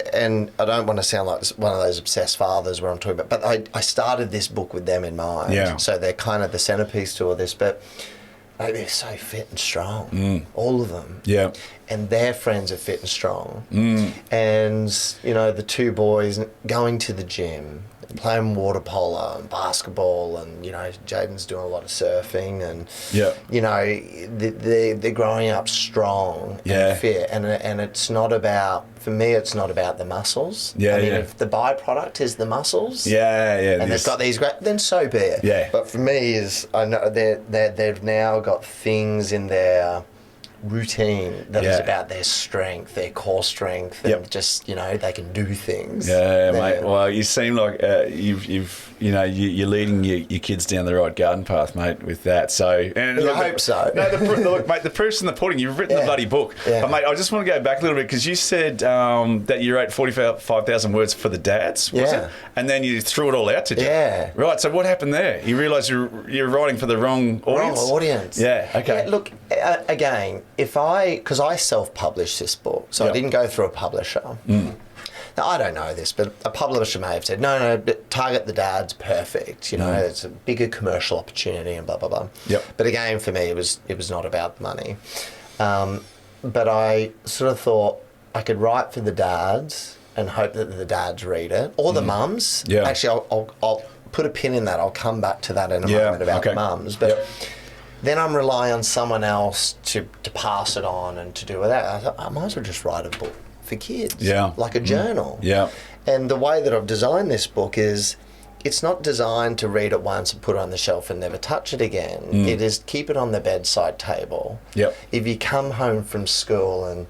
don't want to sound like one of those obsessed fathers where I'm talking about, but I started this book with them in mind. Yeah. So they're kind of the centerpiece to all this, but they're so fit and strong, all of them. Yeah. And their friends are fit and strong. And, you know, the 2 boys going to the gym, playing water polo and basketball, and, you know, Jaden's doing a lot of surfing, and, you know, they're growing up strong and fit. And it's not about, for me, it's not about the muscles. I mean, if the byproduct is the muscles, and they've got these great, then so be it. Yeah. But for me, is I know they've now got things in their routine that is about their strength, their core strength, and just, you know, they can do things. Mate. Well, you seem like you're leading your kids down the right garden path, mate, with that. So, and I hope so. No, look, mate, the proof's in the pudding. You've written the bloody book. But, mate, I just want to go back a little bit, because you said that you wrote 45,000 words for the dads, was it? And then you threw it all out to you. Yeah. Right. So what happened there? You realised you're writing for the wrong audience. Wrong audience. Yeah. Okay. Yeah, look, again, because I self-published this book, so I didn't go through a publisher. Now, I don't know this, but a publisher may have said, no, but target the dads, perfect. You know, it's a bigger commercial opportunity and blah, blah, blah. But again, for me, it was not about the money. But I sort of thought I could write for the dads and hope that the dads read it, or the mums. Actually, I'll put a pin in that. I'll come back to that in a moment about the mums. But then I'm relying on someone else to pass it on and to do with that. I thought, I might as well just write a book for kids, like a journal. And the way that I've designed this book is it's not designed to read it once and put it on the shelf and never touch it again. It is keep it on the bedside table. Yep. If you come home from school and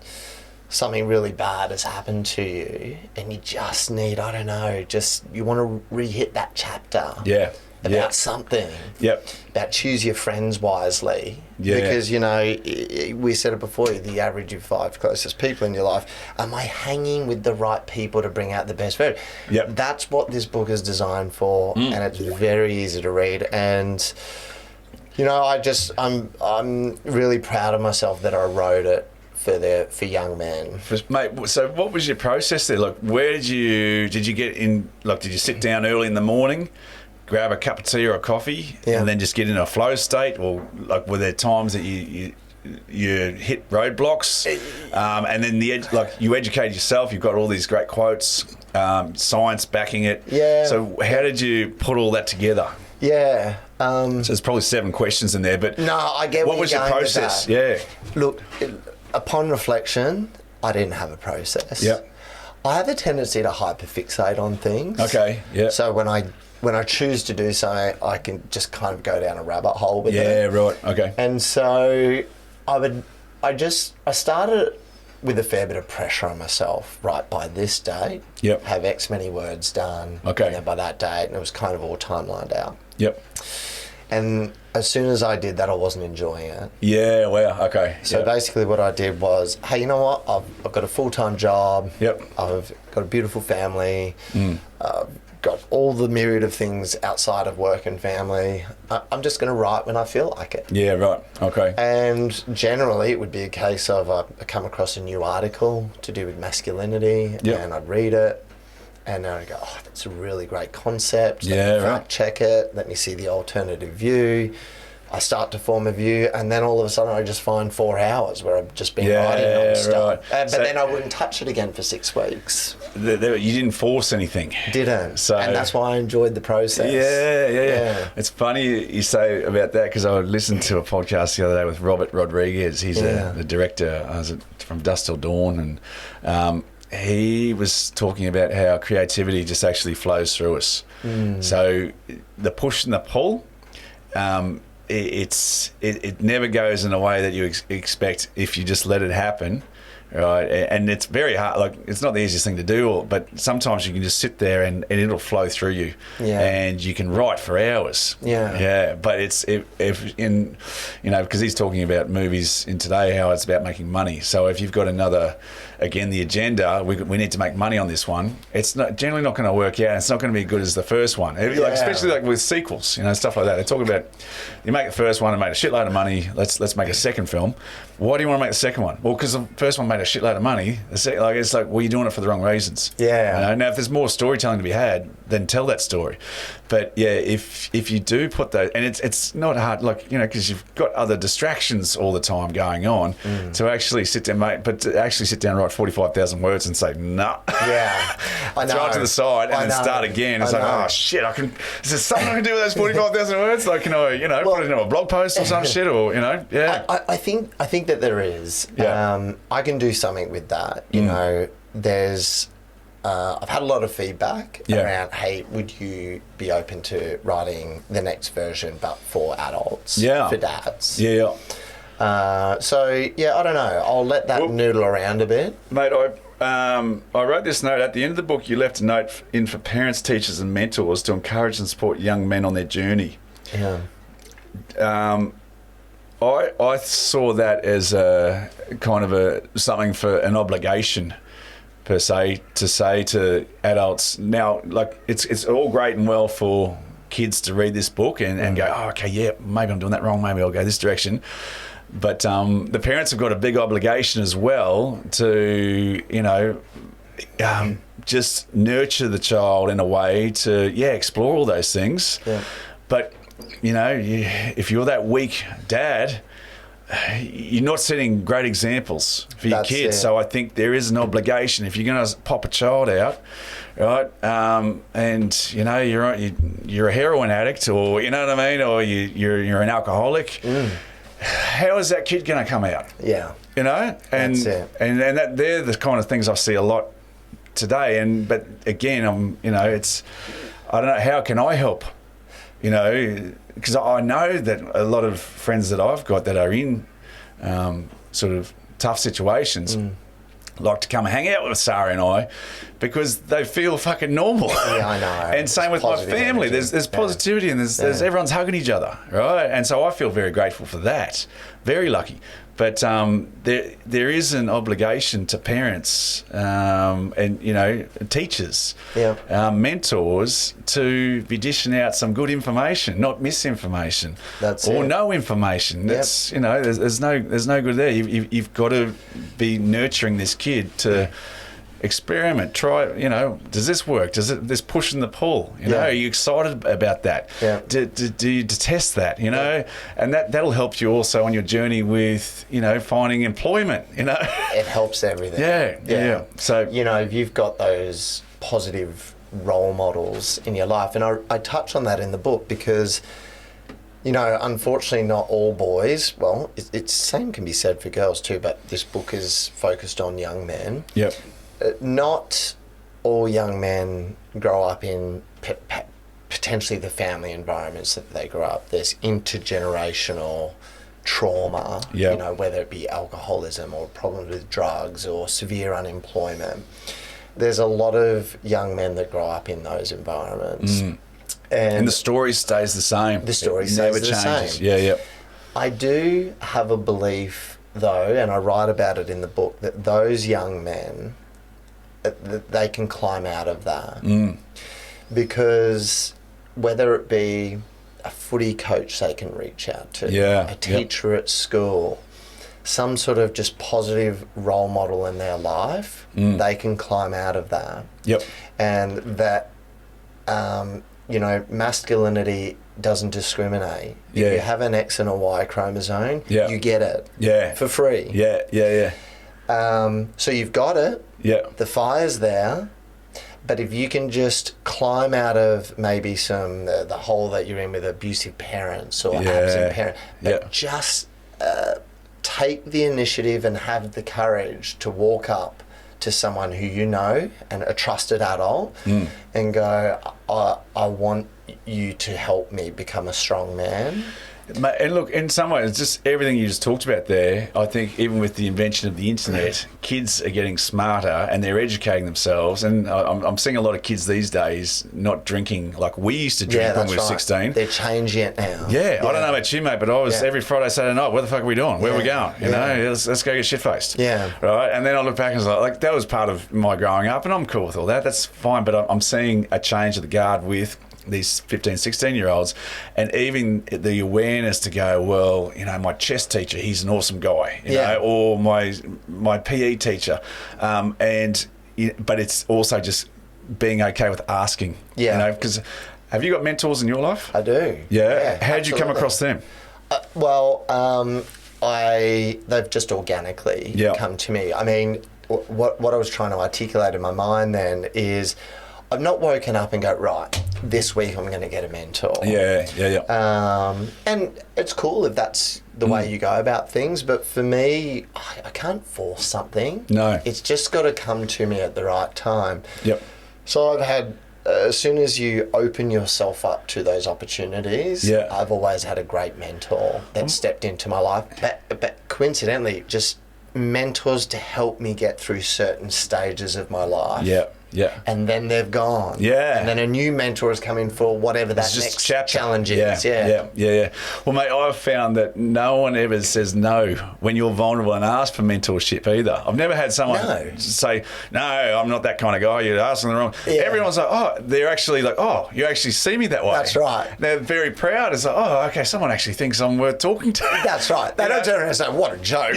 something really bad has happened to you and you just need, I don't know, just you want to re-hit that chapter. Yeah. About something. Yep. About choose your friends wisely. Yeah. Because, you know, we said it before, the average of 5 closest people in your life. Am I hanging with the right people to bring out the best version? Yep. That's what this book is designed for, and it's very easy to read. And, you know, I'm really proud of myself that I wrote it for young men. Mate, so what was your process there? Like, where did you get in? Like, did you sit down early in the morning, grab a cup of tea or a coffee, and then just get in a flow state? Or like, were there times that you hit roadblocks, and then you educated yourself? You've got all these great quotes, science backing it. Yeah. So how did you put all that together? Yeah. So there's probably 7 questions in there, but no, I get what was your process? Yeah. Look, upon reflection, I didn't have a process. Yep. I have a tendency to hyperfixate on things. Okay. Yeah. So when I choose to do something, I can just kind of go down a rabbit hole with it. Yeah, right. Okay. And so I started with a fair bit of pressure on myself. Right, by this date, have X many words done. Okay. And then by that date, and it was kind of all timelined out. Yep. And as soon as I did that, I wasn't enjoying it. Yeah, wow, okay. So basically what I did was, hey, you know what? I've got a full-time job. Yep. I've got a beautiful family. Got all the myriad of things outside of work and family. I'm just going to write when I feel like it. Yeah, right. Okay. And generally it would be a case of I come across a new article to do with masculinity, and I'd read it. And then I go, oh, that's a really great concept. Let me fact check it. Let me see the alternative view. I start to form a view, and then all of a sudden I just find 4 hours where I've just been writing non-stop. But then I wouldn't touch it again for 6 weeks. You didn't force anything. Didn't. So, and that's why I enjoyed the process. Yeah. It's funny you say about that, because I listened to a podcast the other day with Robert Rodriguez. He's the director from Dusk Till Dawn, and he was talking about how creativity just actually flows through us. So the push and the pull, it never goes in a way that you expect if you just let it happen, right? And it's very hard. Like, it's not the easiest thing to do, but sometimes you can just sit there and it'll flow through you, and you can write for hours. But because he's talking about movies in today, how it's about making money. So if you've got the agenda, we need to make money on this one, it's generally not going to work out. It's not going to be as good as the first one. Like, especially like with sequels, stuff like that. They talk about, you make the first one and made a shitload of money, let's make a second film. Why do you want to make the second one? Well, because the first one made a shitload of money. It's like, well, you're doing it for the wrong reasons. Now, if there's more storytelling to be had, then tell that story. But if you do put that, and it's not hard, because you've got other distractions all the time going on, to actually sit down, and write 45,000 words and say, nah. I know. Throw it to the side and then start again. It's like, oh shit, is there something I can do with those 45,000 words? Like, can I, put it in a blog post or some shit, or, I think that there is. I can do something with that. There's, I've had a lot of feedback around, hey, would you be open to writing the next version, but for adults, for dads? So, I don't know. I'll let that noodle around a bit. Mate, I wrote this note. At the end of the book, you left a note in for parents, teachers and mentors to encourage and support young men on their journey. I saw that as a kind of something for an obligation, per se, to say to adults. Now, like, it's all great and well for kids to read this book and go, oh, okay, maybe I'm doing that wrong, maybe I'll go this direction. But the parents have got a big obligation as well to, just nurture the child in a way to, explore all those things. But, if you're that weak dad, you're not setting great examples for your kids. So I think there is an obligation. If you're going to pop a child out, right, and you're a heroin addict, or you know what I mean, or you're an alcoholic, how is that kid going to come out? And that they're the kind of things I see a lot today. But again, it's I don't know, how can I help? You know, because I know that a lot of friends that I've got that are in sort of tough situations like to come and hang out with Sarah and I because they feel fucking normal. Yeah, I know. And same with my family. Energy. There's positivity and there's everyone's hugging each other, right? And so I feel very grateful for that. Very lucky. But there is an obligation to parents and, you know, teachers, mentors to be dishing out some good information, not misinformation. No information. That's, you know, there's no good there. You've got to be nurturing this kid to experiment, try, you know, does this work? Does this push and the pull? You know, are you excited about that? Yeah. Do you detest that, you know? And that'll help you also on your journey with, you know, finding employment, you know? It helps everything. Yeah. So, you know, you've got those positive role models in your life. And I touch on that in the book because, you know, unfortunately not all boys, well, it's same can be said for girls too, but this book is focused on young men. Yep. Not all young men grow up in potentially the family environments that they grew up. There's intergenerational trauma, you know, whether it be alcoholism or problems with drugs or severe unemployment. There's a lot of young men that grow up in those environments. And the story stays the same. The story stays the same. Yeah. I do have a belief, though, and I write about it in the book, that those young men, they can climb out of that. Because whether it be a footy coach they can reach out to, a teacher at school, some sort of just positive role model in their life, they can climb out of that. And that, you know, masculinity doesn't discriminate. If you have an X and a Y chromosome, you get it for free. So you've got it. The fire's there. But if you can just climb out of maybe the hole that you're in with abusive parents or absent parents, but just take the initiative and have the courage to walk up to someone who you know and a trusted adult and go, I want you to help me become a strong man. And look, in some ways, just everything you just talked about there, I think even with the invention of the internet, kids are getting smarter and they're educating themselves. And I'm seeing a lot of kids these days not drinking like we used to drink when we were 16. They're changing it now. I don't know about you, mate, but I was every Friday, Saturday night, where the fuck are we doing? Where are we going? You know, let's go get shit-faced. Right? And then I look back and I was like, that was part of my growing up and I'm cool with all that. That's fine. But I'm seeing a change of the guard with these 15, 16-year-olds, and even the awareness to go, well, you know, my chess teacher, he's an awesome guy, you know, or my PE teacher, but it's also just being okay with asking, you know, because have you got mentors in your life? I do. How did you come across them? They've just organically come to me. I mean, what I was trying to articulate in my mind then is, I've not woken up and go, right, this week I'm going to get a mentor. And it's cool if that's the way you go about things, but for me, I can't force something. No. It's just got to come to me at the right time. So I've had, as soon as you open yourself up to those opportunities, I've always had a great mentor that stepped into my life. But coincidentally, just mentors to help me get through certain stages of my life. And then they've gone. And then a new mentor has come in for whatever that next challenge is. Well, mate, I've found that no one ever says no when you're vulnerable and ask for mentorship either. I've never had someone say, no, I'm not that kind of guy. You're asking the wrong. Everyone's like, oh, they're actually like, oh, you actually see me that way. That's right. They're very proud. It's like, oh, okay, someone actually thinks I'm worth talking to. That's right. They don't turn around and say, what a joke.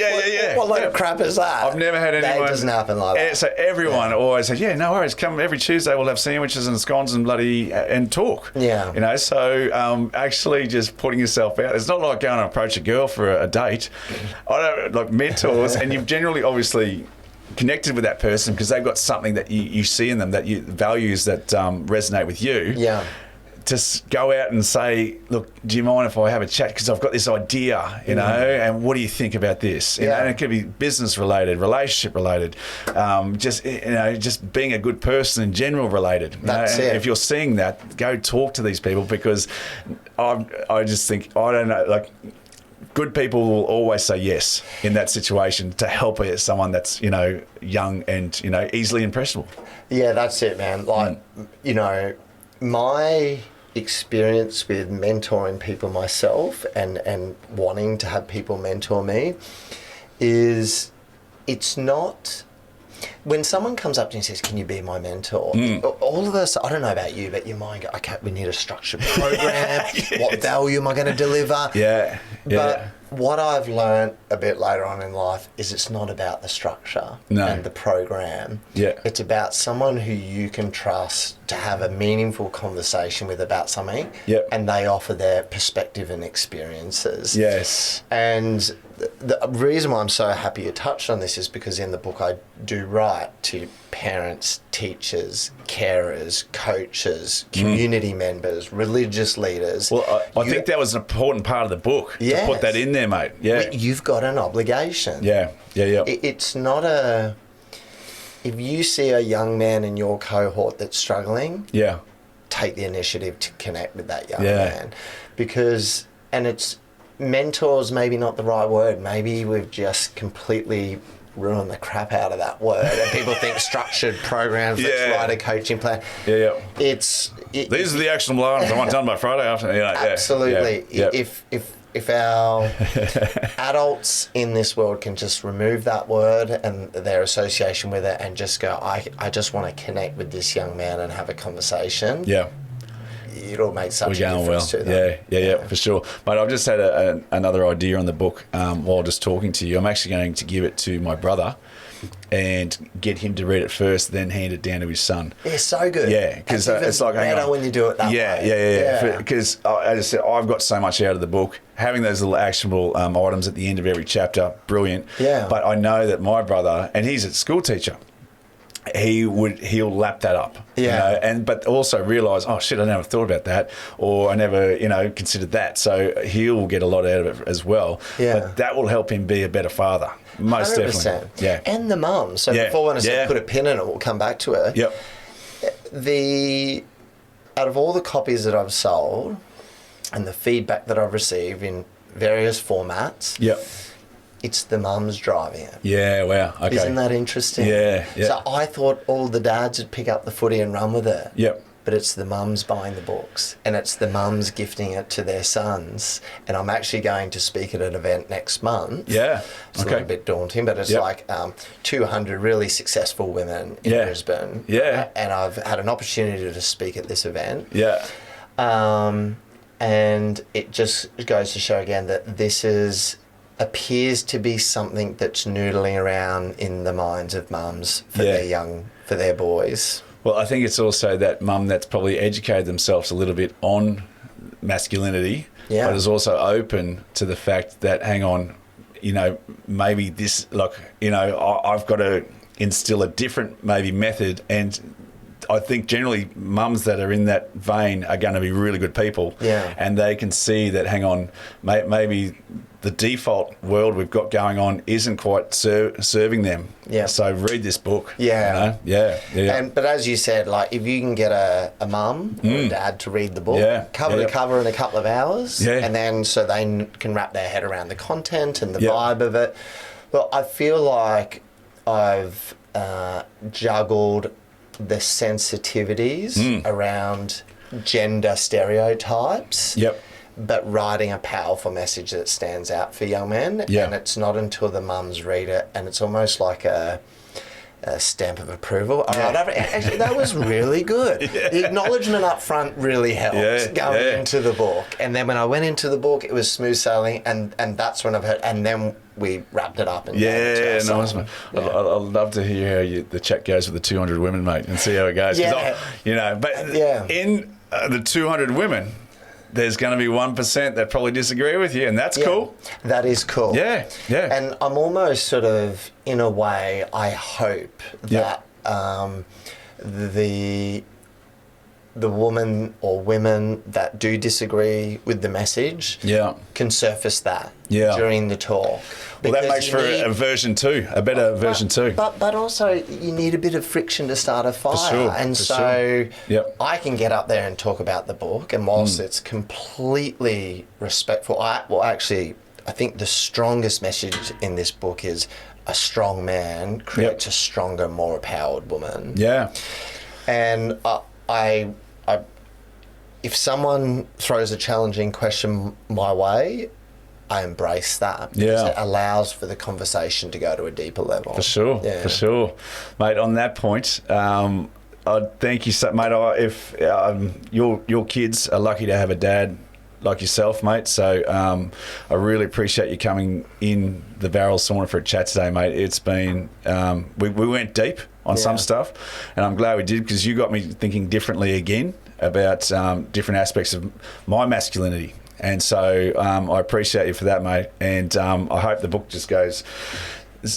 What load of crap is that? I've never had anyone. That doesn't happen like that. So everyone always says, no worries. Come every Tuesday, we'll have sandwiches and scones and and talk. You know, so actually just putting yourself out. It's not like going to approach a girl for a date. I don't like mentors, and you've generally obviously connected with that person because they've got something that you see in them, that values that resonate with you. to go out and say, look, do you mind if I have a chat? Because I've got this idea, you know, and what do you think about this? You know, and it could be business related, relationship related, just being a good person in general related. That's it. If you're seeing that, go talk to these people, because I just think, I don't know, like, good people will always say yes in that situation to help someone that's, you know, young and, you know, easily impressionable. Yeah, that's it, man. Like, you know, my experience with mentoring people myself and wanting to have people mentor me is, it's not... When someone comes up to you and says, can you be my mentor? All of us, I don't know about you, but your mind goes, okay, we need a structured program. Yes. What value am I going to deliver? Yeah. But what I've learned a bit later on in life is it's not about the structure and the program. Yeah. It's about someone who you can trust to have a meaningful conversation with about something, and they offer their perspective and experiences. Yes. And the reason why I'm so happy you touched on this is because in the book I do write to parents, teachers, carers, coaches, community members, religious leaders. Well, I think that was an important part of the book, to put that in there, mate. Yeah. You've got an obligation. Yeah. It's not a... If you see a young man in your cohort that's struggling, take the initiative to connect with that young man. Because, and it's... Mentors, maybe not the right word. Maybe we've just completely ruined the crap out of that word. And people think structured programs, let's write a coaching plan. These are the actionable items I want done by Friday afternoon. Absolutely. If our adults in this world can just remove that word and their association with it and just go, I just want to connect with this young man and have a conversation. It'll make such a difference to them. Yeah, for sure. But I've just had another idea on the book while just talking to you. I'm actually going to give it to my brother and get him to read it first, then hand it down to his son. Yeah, so good. Yeah, because it's like... better when you do it that way. Yeah. Because, as I said, I've got so much out of the book. Having those little actionable items at the end of every chapter, brilliant. Yeah. But I know that my brother, and he's a school teacher, he'll lap that up, you know, but also realise, oh shit, I never thought about that, or I never, you know, considered that. So he'll get a lot out of it as well. But that will help him be a better father, most 100%. definitely. Yeah, and the mum. So before I said put a pin in it, we'll come back to it. Out of all the copies that I've sold and the feedback that I've received in various formats, it's the mums driving it. Yeah, wow. Okay. Isn't that interesting? Yeah. So I thought all the dads would pick up the footy and run with it. But it's the mums buying the books, and it's the mums gifting it to their sons. And I'm actually going to speak at an event next month. It's a little bit daunting, but it's like 200 really successful women in Brisbane. And I've had an opportunity to speak at this event. And it just goes to show again that this appears to be something that's noodling around in the minds of mums for their boys. Well, I think it's also that mum that's probably educated themselves a little bit on masculinity, but is also open to the fact that, hang on, you know, maybe this, like, you know, I've got to instill a different maybe method. And I think generally mums that are in that vein are going to be really good people. And they can see that, hang on, maybe the default world we've got going on isn't quite serving them. So read this book. You know? But as you said, like, if you can get a mum or a dad to read the book, cover to cover in a couple of hours, and then so they can wrap their head around the content and the vibe of it. Well, I feel like I've juggled the sensitivities around gender stereotypes. But writing a powerful message that stands out for young men. And it's not until the mums read it, and it's almost like a stamp of approval. Actually, that was really good. The acknowledgement up front really helped going into the book. And then when I went into the book, it was smooth sailing, and that's when I've heard, and then we wrapped it up. And nice, mate. I'd love to hear how the chat goes with the 200 women, mate, and see how it goes. You know, but in the 200 women, there's going to be 1% that probably disagree with you, and that's cool. That is cool. And I'm almost sort of, in a way, I hope that the the woman or women that do disagree with the message can surface that during the talk. Well, that makes for a version 2, a better version 2. But also, you need a bit of friction to start a fire. I can get up there and talk about the book, and whilst it's completely respectful, I think the strongest message in this book is a strong man creates a stronger, more empowered woman. Yeah. And if someone throws a challenging question my way, I embrace that because it allows for the conversation to go to a deeper level. For sure. Mate, on that point, thank you so mate. If your kids are lucky to have a dad like yourself, mate, so I really appreciate you coming in the Barrel Sauna for a chat today, mate. It's been we went deep on some stuff, and I'm glad we did, because you got me thinking differently again about different aspects of my masculinity. And so I appreciate you for that, mate. And I hope the book just goes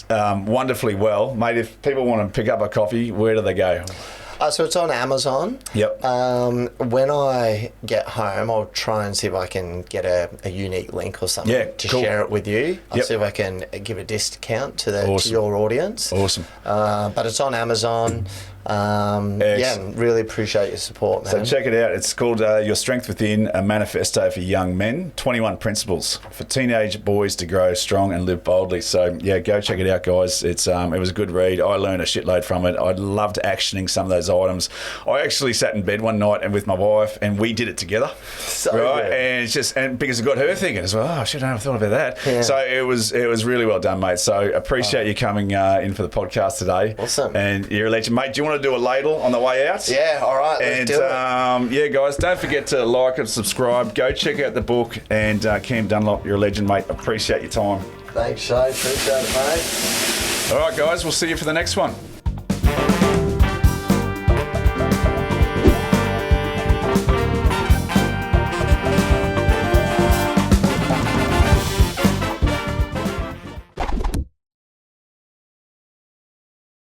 wonderfully well. Mate, if people want to pick up a copy, where do they go? So it's on Amazon. Yep. When I get home, I'll try and see if I can get a unique link or something to share it with you. I'll see if I can give a discount to your audience. Awesome. But it's on Amazon. Really appreciate your support, man. So check it out. It's called Your Strength Within, a Manifesto for Young Men. 21 principles for teenage boys to grow strong and live boldly. So go check it out, guys. It was a good read. I learned a shitload from it. I loved actioning some of those items. I actually sat in bed one night and with my wife, and we did it together. So right, good. And it's just because it got her thinking as well. Oh shit, I never thought about that. Yeah. So it was really well done, mate. So appreciate you coming in for the podcast today. Awesome. And you're a legend, mate. Do you want to do a ladle on the way out? Yeah, all right, let's do it. Guys, don't forget to like and subscribe. Go check out the book. And Cam Dunlop, you're a legend, mate. Appreciate your time. Thanks, Shay. Appreciate it, mate. All right, guys, we'll see you for the next one.